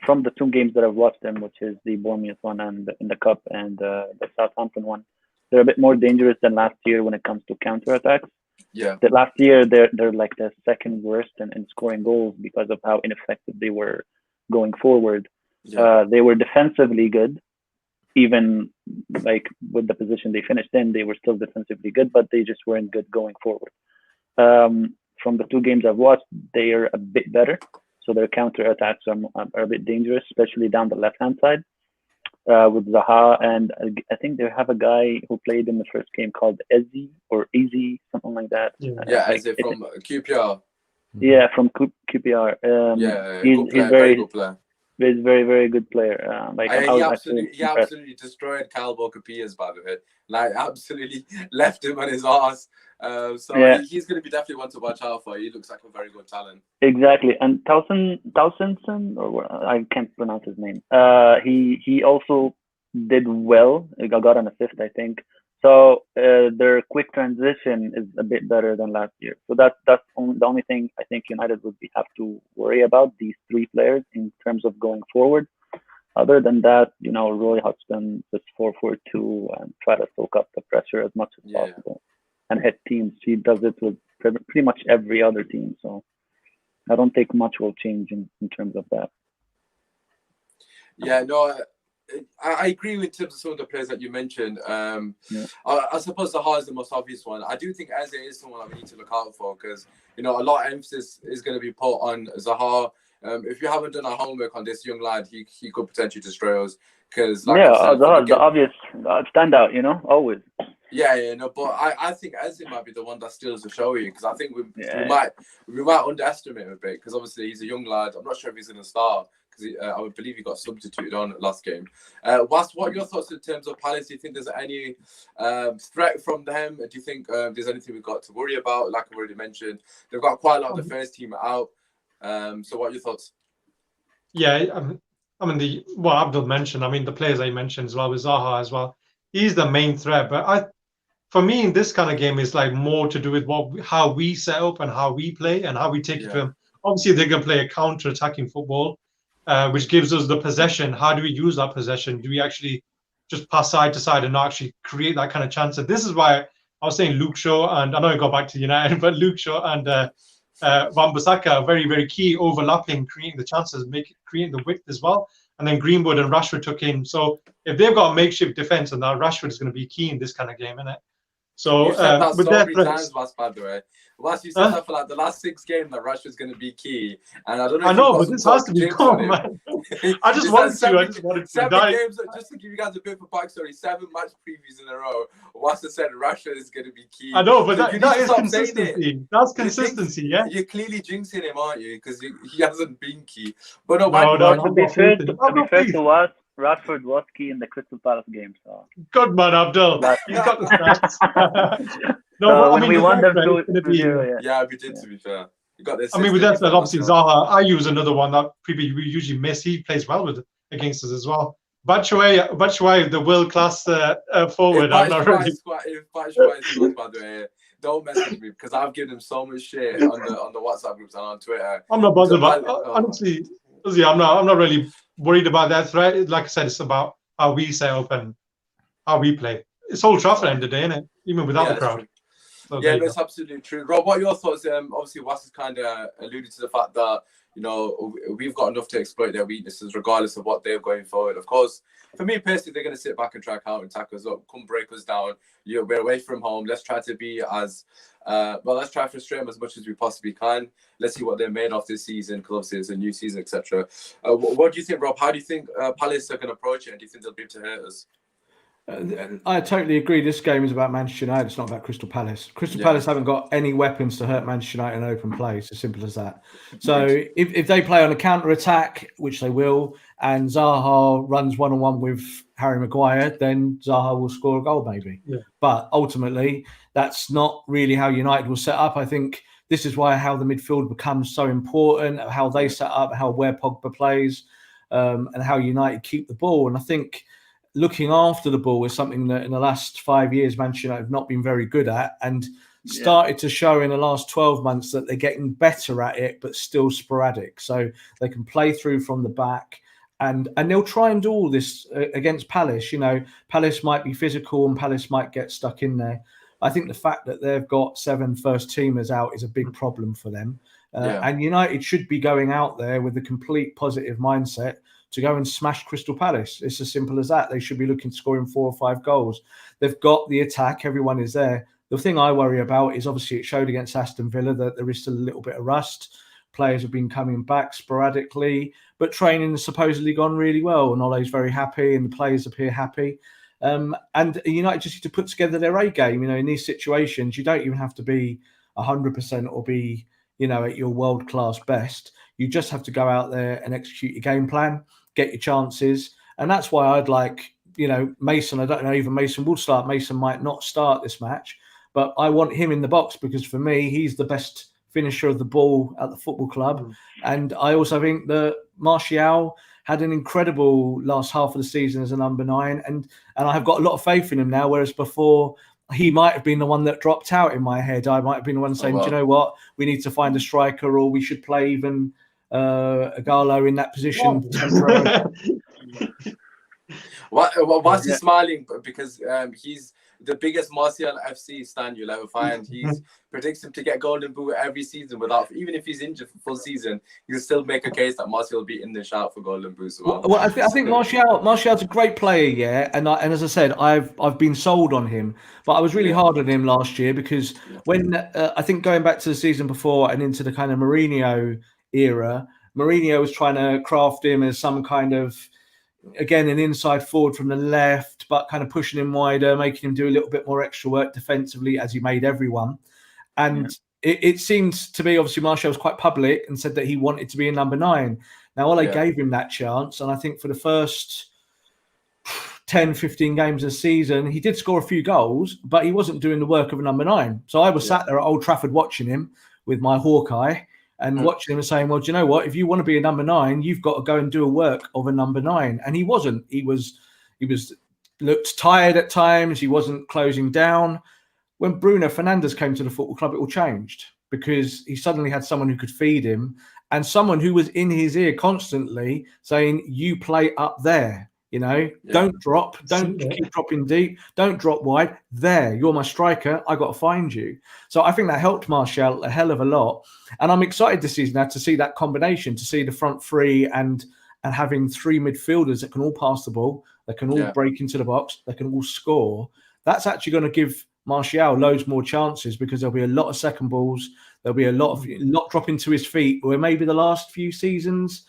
from the 2 games that I've watched them, which is the Bournemouth one and in the Cup and the Southampton one. They're a bit more dangerous than last year when it comes to counterattacks. Yeah. That last year they're like the second worst in scoring goals because of how ineffective they were going forward. Yeah. They were defensively good, even like with the position they finished in, they were still defensively good, but they just weren't good going forward. From the 2 games I've watched, they are a bit better, so their counterattacks are a bit dangerous, especially down the left-hand side. With Zaha, and I think they have a guy who played in the first game called Eze or Easy, something like that. Eze from QPR. Yeah, from QPR. He's very good player. He's very, very good player. He absolutely destroyed Kyle Walker-Peters, by the way. Like, absolutely left him on his arse. He's going to be definitely one to watch out for. He looks like a very good talent. Exactly. And Townsendson, or I can't pronounce his name. He also did well. He got an assist, I think. So their quick transition is a bit better than last year. So that's the only thing I think United would have to worry about, these 3 players in terms of going forward. Other than that, Roy Hodgson just 4-4-2 and try to soak up the pressure as much as possible and hit teams. He does it with pretty much every other team. So I don't think much will change in terms of that. Yeah, no, I agree with terms of some of the players that you mentioned. I suppose Zaha is the most obvious one. I do think Eze is someone that we need to look out for, because a lot of emphasis is going to be put on Zaha. If you haven't done our homework on this young lad, he could potentially destroy us. Because Zaha's the obvious standout, always. But I think Eze might be the one that steals the show here, because I think we might underestimate him a bit, because obviously he's a young lad. I'm not sure if he's going to start, because I would believe he got substituted on last game. What are your thoughts in terms of Palace? Do you think there's any threat from them? Do you think there's anything we've got to worry about? Like I already mentioned, they've got quite a lot of the first team out. So what are your thoughts? Yeah, what Abdul mentioned, the players I mentioned as well, with Zaha as well, he's the main threat. But for me, in this kind of game, it's like more to do with how we set up and how we play and how we take it to them. Obviously, they're going to play a counter-attacking football, which gives us the possession. How do we use that possession? Do we actually just pass side to side and not actually create that kind of chance? And this is why I I was saying Luke Shaw, and I know I got back to United, but Luke Shaw and Wan-Bissaka are very, very key, overlapping, creating the chances, creating the width as well. And then Greenwood and Rashford took in. So if they've got a makeshift defense, and now Rashford is going to be key in this kind of game, isn't it? So you've said that with so their many threats, times, Wes, by the way. Wes, you said that for like the last 6 games that Rashford's going to be key, and I don't know. I If know, you've got but some this has sort to of be jinx calm, on him. man. I just It's wanted like to. I just wanted to 7 die. games, just to give you guys a bit of a backstory. 7 match previews in a row. Wes has said Rashford is going to be key. I know, but So you that need to is stop saying it. consistency. That's consistency, yeah. You're clearly jinxing him, aren't you? Because he hasn't been key. But no, No, Well, to I've be got fair, faith in to him. I've be got fair faith. to us, Rashford was key in the Crystal Palace game. So Good man, Abdel. Last He's got the stats. No, so but I when mean, we with won that, them right, it's gonna be. 2-0, yeah, we did. To be fair, you got this. I mean, with that, obviously Zaha. I use another one that we usually miss. He plays well with against us as well. Batshuayi, the world class forward. I'm not really. If Batshuayi scores, by the way, don't message me because I've given him so much shit on the WhatsApp groups and on Twitter. I'm not bothered about. Honestly, yeah, I'm not really worried about that threat. Like I said, it's about how we set up and how we play. It's Old Trafford end of the day, isn't it? Even without the crowd. So yeah, that's absolutely true. Rob, what are your thoughts? Obviously, Was has kind of alluded to the fact that, you know, we've got enough to exploit their weaknesses regardless of what they're going forward. Of course, for me personally, they're going to sit back and try counter attack us up, come break us down. We're away from home. Let's try to be as let's try to frustrate them as much as we possibly can. Let's see what they're made of this season, because obviously it's a new season, etc. What do you think, Rob? How do you think Palace are going to approach it? And do you think they'll be able to hurt us? I totally agree. This game is about Manchester United. It's not about Crystal Palace. Crystal Palace haven't got any weapons to hurt Manchester United in open play. It's as simple as that. So if they play on a counter attack, which they will, and Zaha runs one-on-one with Harry Maguire, then Zaha will score a goal maybe. Yeah. But ultimately, that's not really how United will set up. I think this is how the midfield becomes so important, how they set up, where Pogba plays, and how United keep the ball. And I think looking after the ball is something that in the last 5 years, Manchester United have not been very good at, and started to show in the last 12 months that they're getting better at it, but still sporadic. So they can play through from the back, and they'll try and do all this against Palace. You know, Palace might be physical and Palace might get stuck in there. I think the fact that they've got 7 first-teamers out is a big problem for them. And United should be going out there with a complete positive mindset to go and smash Crystal Palace. It's as simple as that. They should be looking to scoring 4 or 5 goals. They've got the attack. Everyone is there. The thing I worry about is obviously it showed against Aston Villa that there is still a little bit of rust. Players have been coming back sporadically, but training has supposedly gone really well. And Ole's very happy and the players appear happy. And United just need to put together their A game. You know, in these situations, you don't even have to be 100% or be, you know, at your world-class best. You just have to go out there and execute your game plan, get your chances. And that's why I'd like, you know, Mason. I don't know, even Mason will start. Mason might not start this match, but I want him in the box because for me, he's the best finisher of the ball at the football club. And I also think that Martial had an incredible last half of the season as a number 9. And I have got a lot of faith in him now, whereas before he might have been the one that dropped out in my head. I might have been the one saying, do you know what? We need to find a striker, or we should play even Agallo in that position. Why is he smiling? Because he's the biggest Martial FC stand you'll ever find. He predicts him to get Golden Boot every season without, even if he's injured for full season, he'll still make a case that Martial will be in the shout for Golden Boot as well. Well, I think Martial's a great player, yeah. And as I said, I've been sold on him, but I was really hard on him last year because when I think going back to the season before and into the kind of Mourinho era, Mourinho was trying to craft him as some kind of, again, an inside forward from the left, but kind of pushing him wider, making him do a little bit more extra work defensively, as he made everyone. And it seems to me, obviously, Martial was quite public and said that he wanted to be a number 9. Now, Ole gave him that chance. And I think for the first 10, 15 games of the season, he did score a few goals, but he wasn't doing the work of a number 9. So I was sat there at Old Trafford watching him with my hawk eye and watching him and saying, well, do you know what? If you want to be a number 9, you've got to go and do a work of a number 9. And he wasn't. He looked tired at times. He wasn't closing down. When Bruno Fernandes came to the football club, it all changed because he suddenly had someone who could feed him and someone who was in his ear constantly saying, you play up there. You know, don't drop, don't keep dropping deep, don't drop wide. There, you're my striker. I got to find you. So I think that helped Martial a hell of a lot. And I'm excited this season now to see that combination, to see the front three and having three midfielders that can all pass the ball, that can all break into the box, that can all score. That's actually going to give Martial loads more chances because there'll be a lot of second balls. There'll be a lot dropping to his feet, where maybe the last few seasons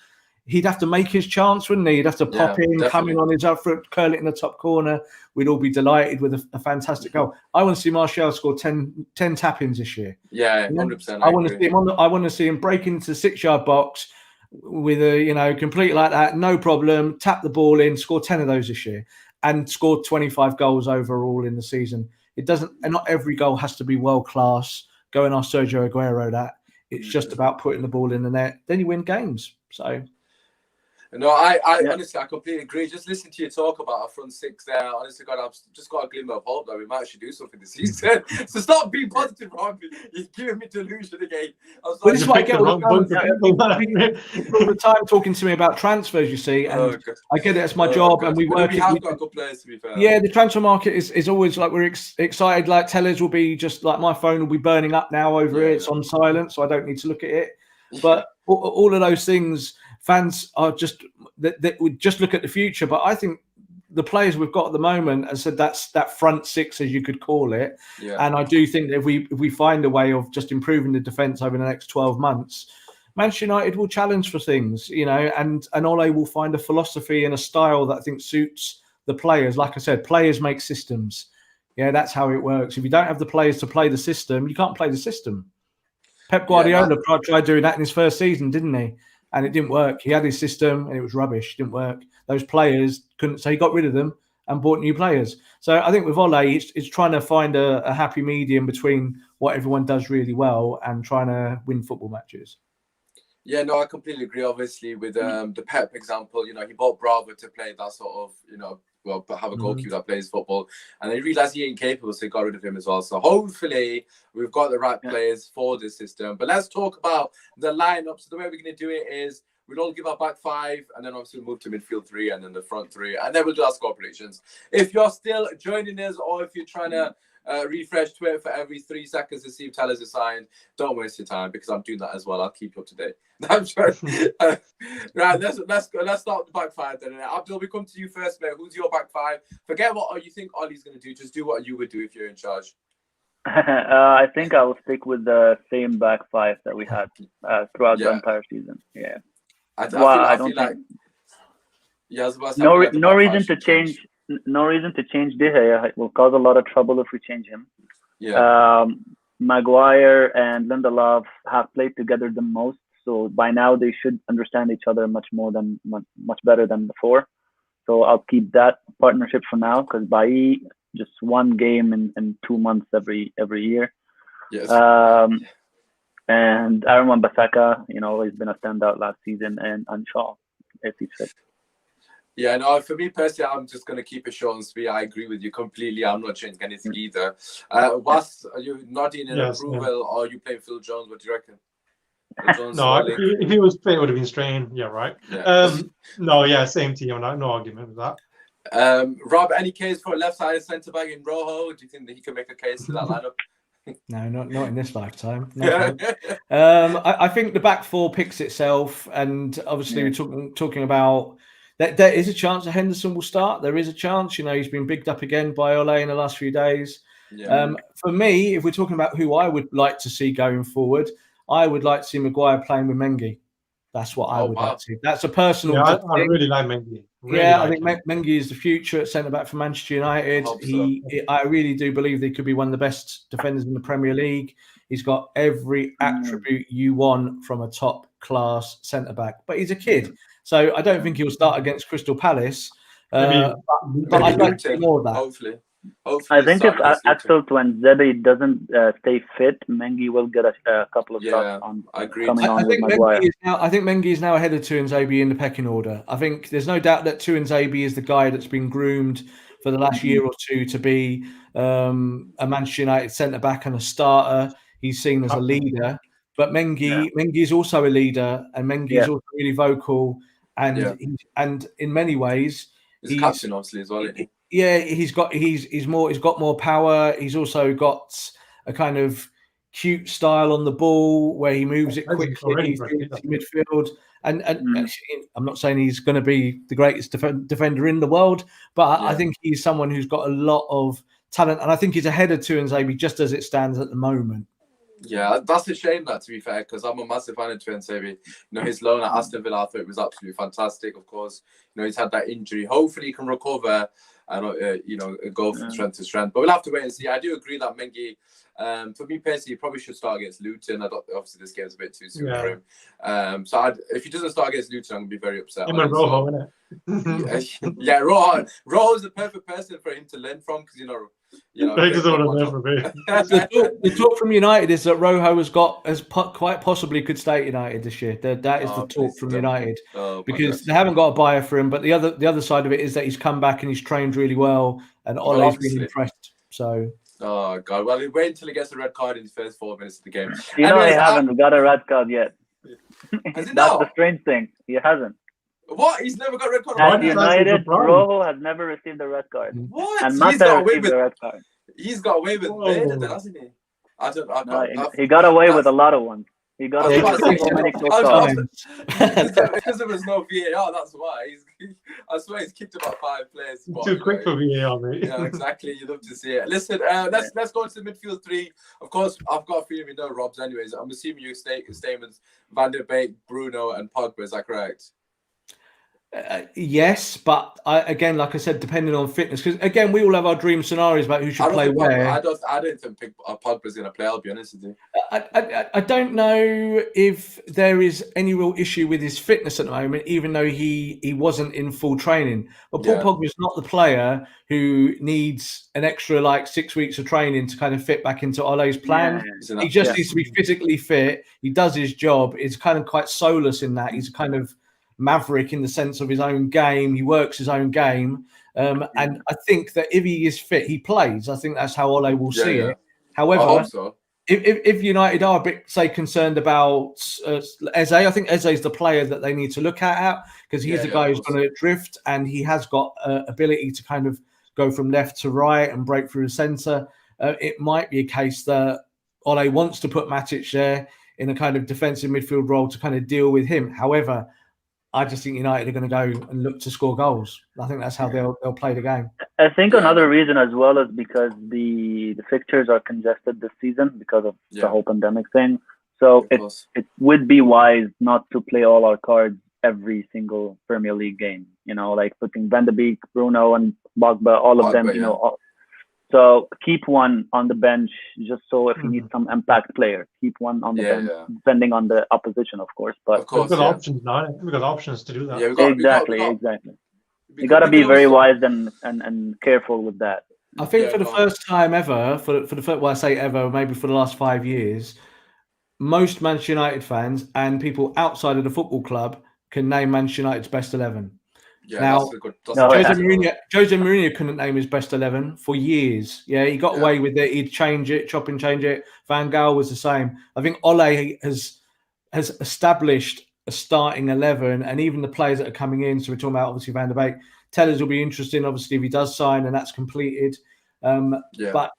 he'd have to make his chance, wouldn't he? He'd have to pop in, definitely. Come in on his other foot, curl it in the top corner. We'd all be delighted with a fantastic goal. I want to see Martial score 10 tap-ins this year. Yeah, 100%. I want to see him I want to see him break into the 6-yard box with a complete like that, no problem. Tap the ball in, score 10 of those this year, and score 25 goals overall in the season. It doesn't, and not every goal has to be world class. Go and ask Sergio Aguero that. It's just about putting the ball in the net. Then you win games. So. No, I honestly, I completely agree. Just listen to you talk about our front six there. Honestly, God, I've just got a glimmer of hope that we might actually do something this season. So stop being positive, Rob. You're giving me delusion again. I was like, this is why I get all the time talking to me about transfers, you see. And I get it, it's my job. God. And we work. We have got good players, to be fair. Yeah, the transfer market is always like we're excited. Like tellers will be just like my phone will be burning up now over it. It's on silent, so I don't need to look at it. But all of those things, fans are just that would just look at the future. But I think the players we've got at the moment, as I said, that's that front six, as you could call it. Yeah. And I do think that if we find a way of just improving the defence over the next 12 months, Manchester United will challenge for things, and Ole will find a philosophy and a style that I think suits the players. Like I said, players make systems. Yeah, that's how it works. If you don't have the players to play the system, you can't play the system. Pep Guardiola tried doing that in his first season, didn't he? And it didn't work. He had his system and it was rubbish. It didn't work. Those players couldn't, so he got rid of them and bought new players. So I think with Ole, it's trying to find a happy medium between what everyone does really well and trying to win football matches. Yeah, no, I completely agree. Obviously, with the Pep example, he bought Bravo to play that sort of, have a goalkeeper that plays football, and they realised he ain't capable, so they got rid of him as well. So hopefully we've got the right players for this system. But let's talk about the lineup. So the way we're going to do it is we'll all give our back five, and then obviously we'll move to midfield three, and then the front three, and then we'll do our score predictions. If you're still joining us, or if you're trying to refresh Twitter for every 3 seconds to see if tellers are signed, don't waste your time, because I'm doing that as well. I'll keep you up to date. I'm sure. Right, let's go. Let's start with the back five then. Abdel, we come to you first, mate. Who's your back five? Forget what you think Ollie's going to do. Just do what you would do if you're in charge. I think I will stick with the same back five that we had throughout the entire season. Yeah. I feel like. Yeah, I was about to say, no reason to change. No reason to change De Gea. It will cause a lot of trouble if we change him. Yeah. Maguire and Lindelof have played together the most, so by now they should understand each other much better than before. So I'll keep that partnership for now, because Bailly just one game in 2 months every year. Yes. And Aaron Wan-Bissaka, he's been a standout last season, and Shaw, if he's fit. Yeah, no, for me personally, I'm just going to keep it short and sweet. I agree with you completely. I'm not changing anything either. Was, are you nodding in approval, or are you playing Phil Jones? What do you reckon? No, if he was fit, it would have been strange. Yeah, right. Yeah. Same team. No argument with that. Rob, any case for a left-sided centre-back in Rojo? Do you think that he can make a case to that lineup? No, not in this lifetime. I think the back four picks itself, and obviously we're talking about that there is a chance that Henderson will start. There is a chance. He's been bigged up again by Ole in the last few days. Yeah. For me, if we're talking about who I would like to see going forward, I would like to see Maguire playing with Mengi. That's what I would like to see. That's a personal. Yeah, I really like Mengi. I think Mengi is the future at centre back for Manchester United. I really do believe he could be one of the best defenders in the Premier League. He's got every attribute you want from a top class centre back, but he's a kid, so I don't think he'll start against Crystal Palace. But I'd like to see more of that. Hopefully, I think if Axel Tuanzebe doesn't stay fit, Mengi will get a couple of shots on. I agree. Coming on with Maguire. I think Mengi is now ahead of Tuanzebe in the pecking order. I think there's no doubt that Tuanzebe is the guy that's been groomed for the last year or two to be a Manchester United centre back and a starter. He's seen as a leader, but Mengi is also a leader, and Mengi is also really vocal, and in many ways He's captain, obviously, as well. Isn't he? Yeah, he's got more power. He's also got a kind of cute style on the ball where he moves it quickly into midfield. And I'm not saying he's going to be the greatest defender in the world, but I think he's someone who's got a lot of talent, and I think he's ahead of Tuanzebe just as it stands at the moment. Yeah, that's a shame, that, to be fair, because I'm a massive fan of Tuanzebe. You know, his loan at Aston Villa, I thought it was absolutely fantastic. Of course, you know, he's had that injury. Hopefully, he can recover and you know, go from strength to strength. But we'll have to wait and see. I do agree that Mengi, for me personally, he probably should start against Luton. Obviously, this game's a bit too soon for him. So if he doesn't start against Luton, I'm gonna be very upset. Him and Rojo, innit? Yeah, Rojo's the perfect person for him to learn from, because you know. The talk from United is that Rojo quite possibly could stay at United this year. That is the talk from United, because they haven't got a buyer for him. But the other side of it is that he's come back and he's trained really well, and Ole's been impressed. So. Oh God! Well, wait until he gets a red card in the first 4 minutes of the game. You know, he hasn't got a red card yet. Has he That's now? the strange thing. He hasn't. What? He's never got a red card. At United, Rojo has never received a red card. What? And Mata received a red card. He's got away with murder, then, hasn't he? He got away with a lot of ones. He got away with so many because there was no VAR. That's why. I swear he's kicked about 5 players. Too quick for VAR, mate. Yeah, exactly. You'd love to see it. Listen, let's go into the midfield 3. Of course, I've got a feeling we know Rob's anyways. I'm assuming you stay with Van der Beek, Bruno, and Pogba. Is that correct? Yes, but again, like I said, depending on fitness, because again, we all have our dream scenarios about who should play where. I don't think Pogba's going to play. I'll be honest with you. I don't know if there is any real issue with his fitness at the moment, even though he wasn't in full training. But Paul Pogba is not the player who needs an extra 6 weeks of training to kind of fit back into Ole's plan. Yeah. He just needs to be physically fit. He does his job. It's kind of quite soulless in that. He's kind of maverick in the sense of his own game. He works his own game. And I think that if he is fit, he plays. I think that's how Ole will see it. However, if United are a bit, say, concerned about Eze, I think Eze is the player that they need to look at, because he's the guy who's going to drift, and he has got ability to kind of go from left to right and break through the centre. It might be a case that Ole wants to put Matic there in a kind of defensive midfield role to kind of deal with him. However, I just think United are going to go and look to score goals. I think that's how they'll play the game. I think another reason as well is because the fixtures are congested this season because of the whole pandemic thing. So it would be wise not to play all our cards every single Premier League game. You know, like putting Van der Beek, Bruno, and Pogba, all of them. You know. So keep one on the bench just so if you need some impact player, keep one on the bench, depending on the opposition, of course. But of course, we've got options now. We've got options to do that. Yeah, exactly. You got to be very wise and careful with that. I think for the first time ever, for the first, well, I say ever, maybe for the last 5 years, most Manchester United fans and people outside of the football club can name Manchester United's best 11. Yeah, now, Jose Mourinho couldn't name his best 11 for years. Yeah, he got away with it. He'd change it, chop and change it. Van Gaal was the same. I think Ole has established a starting 11, and even the players that are coming in. So we're talking about obviously Van der Beek. Tellers will be interesting, obviously, if he does sign and that's completed. But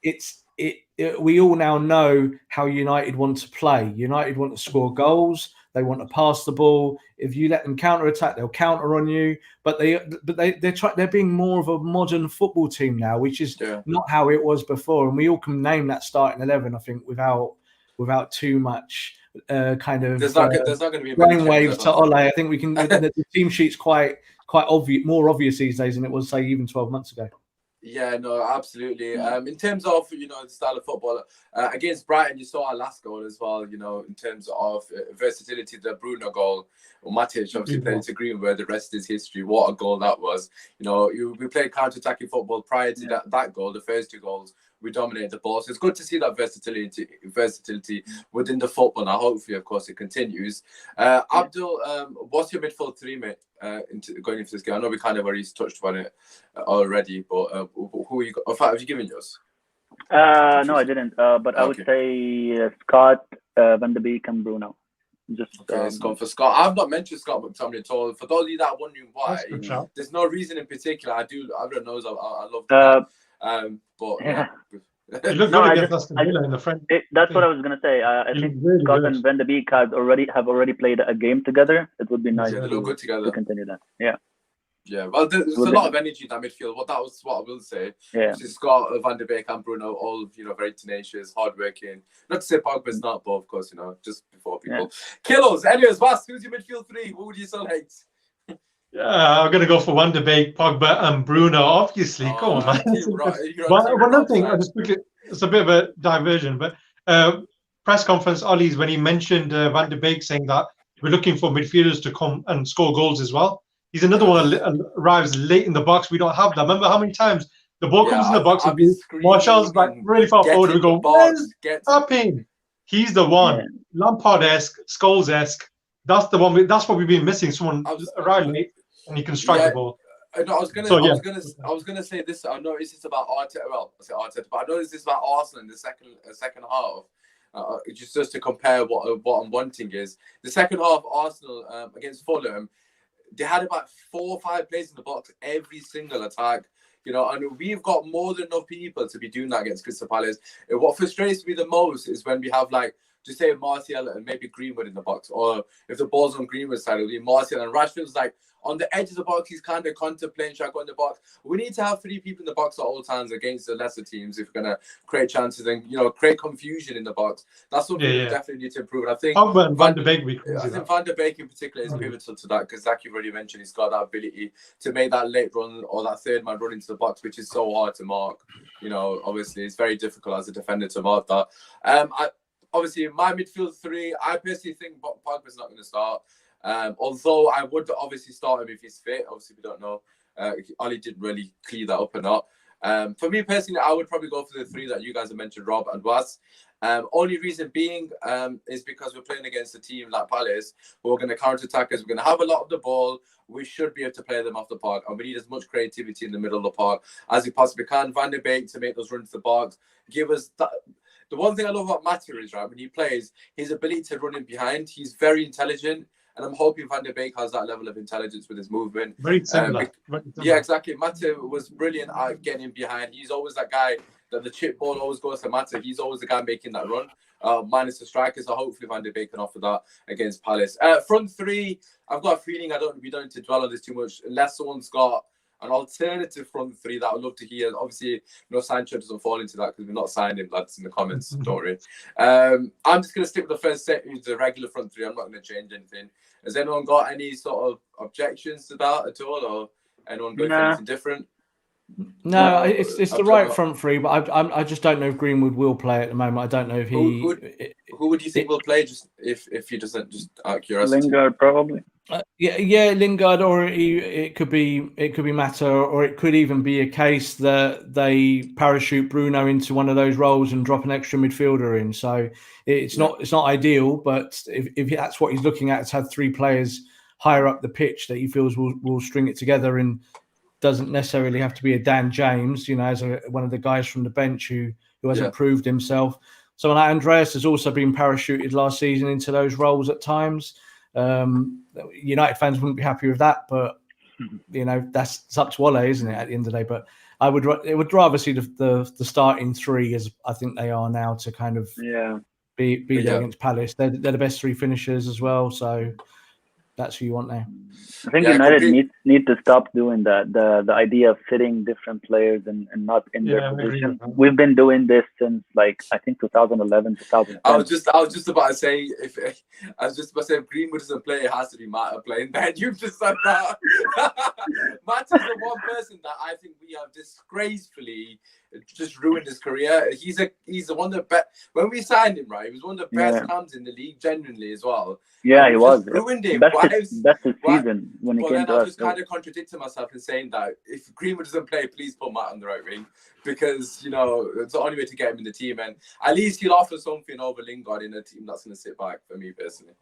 we all now know how United want to play. United want to score goals. They want to pass the ball. If you let them counter-attack, they'll counter on you. But they're being more of a modern football team now, which is not how it was before. And we all can name that starting 11, I think, without too much kind of there's not going to be brainwaves to Ole. I think we can. The team sheet's quite obvious, more obvious these days than it was, say, even 12 months ago. Yeah, no, absolutely. In terms of, the style of football, against Brighton, you saw our last goal as well, in terms of versatility, the Bruno goal. Matic obviously played into green, where the rest is history. What a goal that was. We played counter-attacking football prior to that goal, the first 2 goals. We dominated the ball. So it's good to see that versatility within the football. Now, hopefully, of course, it continues. Abdel, what's your midfield 3, mate, going into this game? I know we kind of already touched on it already, but who you got? Have you given yours? No, I didn't. But I would say Scott, Van der Beek, and Bruno. Just Okay, it's gone for Scott. I've not mentioned Scott McTominay at all. For those of you that are wondering why, That's a good shout. there's no reason in particular. Everyone knows I love the guy. But yeah. He looked No, good I against just- Aston Villa in the friend. That's what I was gonna say. I He think looked really Scott good. and Van de Beek have already played a game together. It would be nice Yeah, they look good to together. continue that. Yeah. Yeah, well, there's a lot of energy in that midfield. Well, that was what I will say. Yeah. Scott, Van de Beek, and Bruno, all very tenacious, hardworking. Not to say Pogba's not, but of course, just before people. Kilos. Anyways, Vas, who's your midfield three? What would you select? Yeah, I'm gonna go for Van de Beek, Pogba, and Bruno. Obviously, come on, man. One other thing, it's a bit of a diversion, but press conference, Ollie's when he mentioned Van de Beek saying that we're looking for midfielders to come and score goals as well. He's another one that arrives late in the box. We don't have that. Remember how many times the ball comes in the box and Martial's like really far forward. We go, where's tapping? He's the one. Yeah. Lampard-esque, Scholes-esque. That's the one. That's what we've been missing. Someone arrive late and he can strike the ball. No, I was gonna say this. I know this is about Arteta. Well, I say Arteta, but I know this is about Arsenal in the second half. Just to compare what I'm wanting is the second half. Arsenal against Fulham, they had about 4 or 5 players in the box every single attack. And we've got more than enough people to be doing that against Crystal Palace. What frustrates me the most is when we have just say Martial and maybe Greenwood in the box, or if the ball's on Greenwood's side, it'll be Martial and Rashford's on the edge of the box. He's kind of contemplating, should I go in the box? We need to have 3 people in the box at all times against the lesser teams if we're going to create chances and, create confusion in the box. That's something we definitely need to improve. And I think Van de Beek, Van de Beek in particular is pivotal to that, because Zach, you've already mentioned he's got that ability to make that late run or that third man run into the box, which is so hard to mark. Obviously it's very difficult as a defender to mark that. Obviously, in my midfield 3, I personally think Pogba's not going to start. Although I would obviously start him if he's fit. Obviously, we don't know. Ollie didn't really clear that up or not. For me personally, I would probably go for the 3 that you guys have mentioned, Rob and Was. Only reason being is because we're playing against a team like Palace who are going to counter-attack us. We're going to have a lot of the ball. We should be able to play them off the park. And we need as much creativity in the middle of the park as we possibly can. Van de Beek to make those runs to the box. Give us that. The one thing I love about Mata is, when he plays, his ability to run in behind. He's very intelligent, and I'm hoping Van de Beek has that level of intelligence with his movement. Very similar. Yeah, exactly. Mata was brilliant at getting in behind. He's always that guy that the chip ball always goes to Mata. He's always the guy making that run. Minus the striker, so hopefully Van de Beek can offer that against Palace. Front 3, I've got a feeling we don't need to dwell on this too much, unless someone's got an alternative front 3 that I would love to hear. Obviously, Sancho doesn't fall into that because we've not signed him, lads, in the comments. Don't worry. I'm just going to stick with the first set, who's the regular front 3. I'm not going to change anything. Has anyone got any sort of objections to that at all, or anyone going for anything different? No, it's the right front 3, but I just don't know if Greenwood will play at the moment. I don't know if Who would you think will play, just if he doesn't, just out of curiosity? Lingard probably. Yeah, Lingard, or it could be Mata, or it could even be a case that they parachute Bruno into one of those roles and drop an extra midfielder in. So it's not ideal, but if that's what he's looking at, to have 3 players higher up the pitch that he feels will string it together, and doesn't necessarily have to be a Dan James, as one of the guys from the bench who hasn't proved himself. So Andreas has also been parachuted last season into those roles at times. United fans wouldn't be happy with that, but that's up to Ole, isn't it, at the end of the day? But it would rather see the starting 3 as I think they are now, to kind of be there against Palace. They're the best 3 finishers as well, so that's who you want now. I think United need to stop doing that. The idea of fitting different players and not in their position. We've been doing this since I think 2011, 2010. I was just about to say if Greenwood doesn't play, it has to be Mata playing. Then you've just said that. Mata's the one person that I think we have disgracefully just ruined his career. He's the one that when we signed him, right? He was one of the best cams in the league, genuinely as well. Yeah, he was. Ruined him. That's his season when he came to us. I was kind of contradicting myself in saying that if Greenwood doesn't play, please put Matt on the right wing, because it's the only way to get him in the team, and at least he'll offer something over Lingard in a team that's going to sit back, for me personally.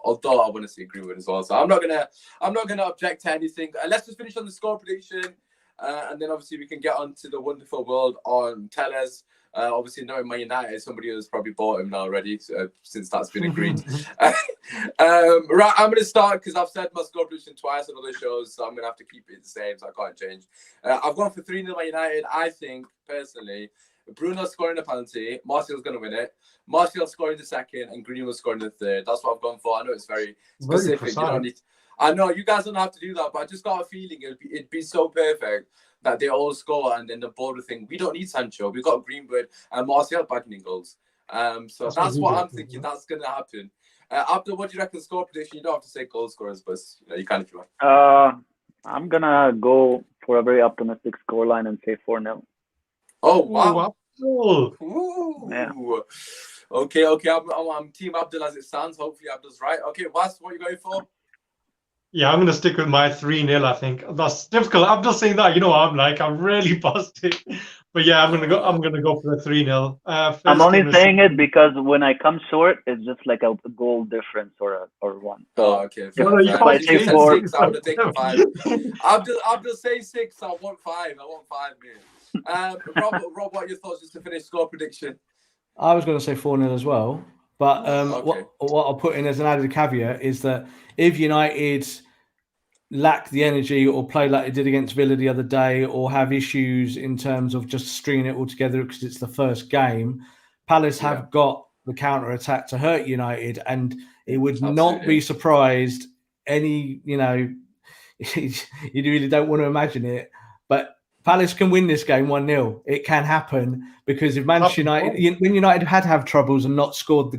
Although I want to see Greenwood as well, so I'm not gonna object to anything. Let's just finish on the score prediction. And then obviously we can get on to the wonderful world on Tellers. Obviously, knowing Man United, somebody has probably bought him now already, since that's been agreed. Right, I'm going to start because I've said my score prediction twice on other shows, so I'm going to have to keep it the same, so I can't change. I've gone for 3-0 Man United. I think, personally, Bruno scoring a penalty, Martial's going to win it, Martial scoring the second, and Greenwood scoring the third. That's what I've gone for. I know it's very specific. You don't need. I know you guys don't have to do that, but I just got a feeling it'd be so perfect that they all score, and then the border thing. We don't need Sancho. We've got Greenwood and Martial backing in goals. So that's what I'm thinking. That's going to happen. Abdel, what do you reckon score prediction? You don't have to say goal scorers, but you can if you want. I'm gonna go for a very optimistic scoreline and say 4-0. Oh wow! Ooh. Yeah. Okay. I'm Team Abdel as it stands. Hopefully Abdel's right. Okay, what are you going for? Yeah, I'm going to stick with my 3-0, I think. That's difficult. I'm just saying that, you know what I'm like. I'm really positive. But yeah, I'm going to go for a 3-0. I'm only saying it because when I come short, it's just like a goal difference or one. So okay. if I say 4, 6, I would have taken 5. Abdel say 6. I want 5. I want 5 minutes. Rob, what are your thoughts just to finish score prediction? I was going to say 4-0 as well. But Okay. what I'll put in as an added caveat is that if United lack the energy or play like they did against Villa the other day, or have issues in terms of just stringing it all together because it's the first game, Palace have got the counter attack to hurt United, and it would not be surprised you really don't want to imagine it, but Palace can win this game 1-0. It can happen because if Manchester United, when United have troubles and not scored,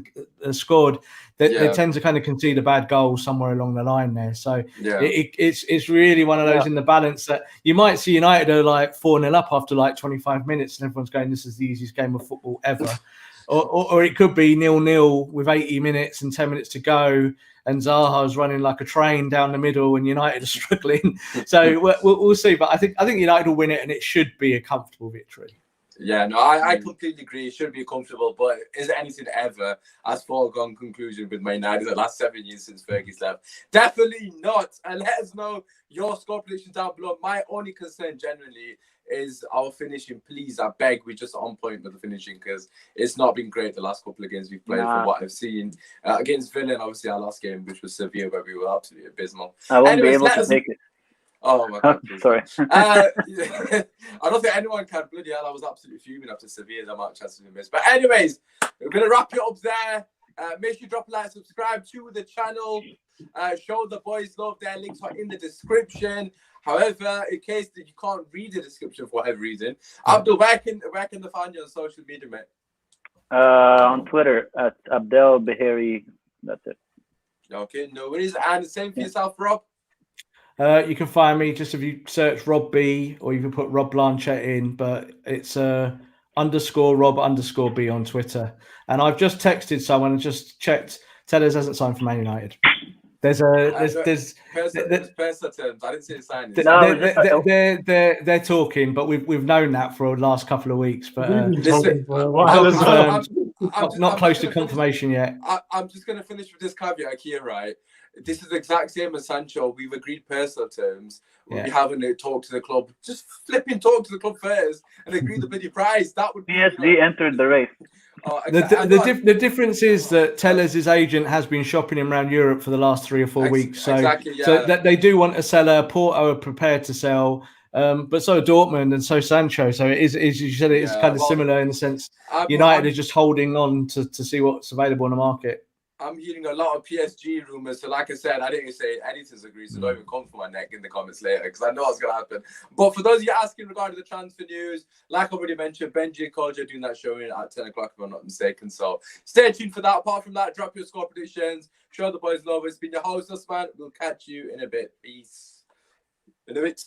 they tend to kind of concede a bad goal somewhere along the line there. So it's really one of those in the balance that you might see United are like 4-0 up after like 25 minutes and everyone's going, this is the easiest game of football ever. or it could be 0-0 with 80 minutes and 10 minutes to go, and Zaha's running like a train down the middle, and United are struggling. So we'll see. But I think United will win it, and it should be a comfortable victory. Yeah, no, I completely agree. It should be comfortable, but is it anything ever as foregone conclusion with Man United the last 7 years since Fergie's left? Definitely not. And let us know your score predictions down below. My only concern generally is our finishing. Please, I beg, we're just on point with the finishing because it's not been great the last couple of games we've played from what I've seen. Against Villa, and obviously our last game, which was Sevilla, where we were absolutely abysmal. I won't be able to take it. Oh my God! Sorry. I don't think anyone can. Bloody hell, I was absolutely fuming after Sevilla's Manchester United. But anyways, we're gonna wrap it up there. Make sure you drop a like, subscribe to the channel. Show the boys love. Their links are in the description. However, in case that you can't read the description for whatever reason, Abdel, where can they find you on social media, mate? On Twitter at Abdel Beheri. That's it. Okay, no worries. And the same for yourself, Rob. You can find me just if you search Rob B, or you can put Rob Blanchette in, but it's _Rob_B on Twitter. And I've just texted someone and just checked. Tellers hasn't signed for Man United. There's Personal terms. I didn't see the signing. They're talking, but we've known that for the last couple of weeks. But not close to confirmation yet. I'm just going to finish with this caveat here, right? This is the exact same as Sancho. We've agreed personal terms. We'll be having a talk to the club. Just flipping talk to the club first and agree the bloody price. That would be PSG entered the race. The difference is that Tellers' agent has been shopping him around Europe for the last 3 or 4 weeks. So that they do want a seller. Porto are prepared to sell, but so are Dortmund and so Sancho. So it is, as you said, it is kind of similar in the sense United are just holding on to see what's available on the market. I'm hearing a lot of PSG rumours. So like I said, I didn't say anything's agreed, so don't even come for my neck in the comments later because I know what's going to happen. But for those of you asking regarding the transfer news, like I already mentioned, Benji and Koji are doing that showing at 10 o'clock if I'm not mistaken. So stay tuned for that. Apart from that, drop your score predictions. Show the boys love. It's been your host, Usmaan. We'll catch you in a bit. Peace. In a bit.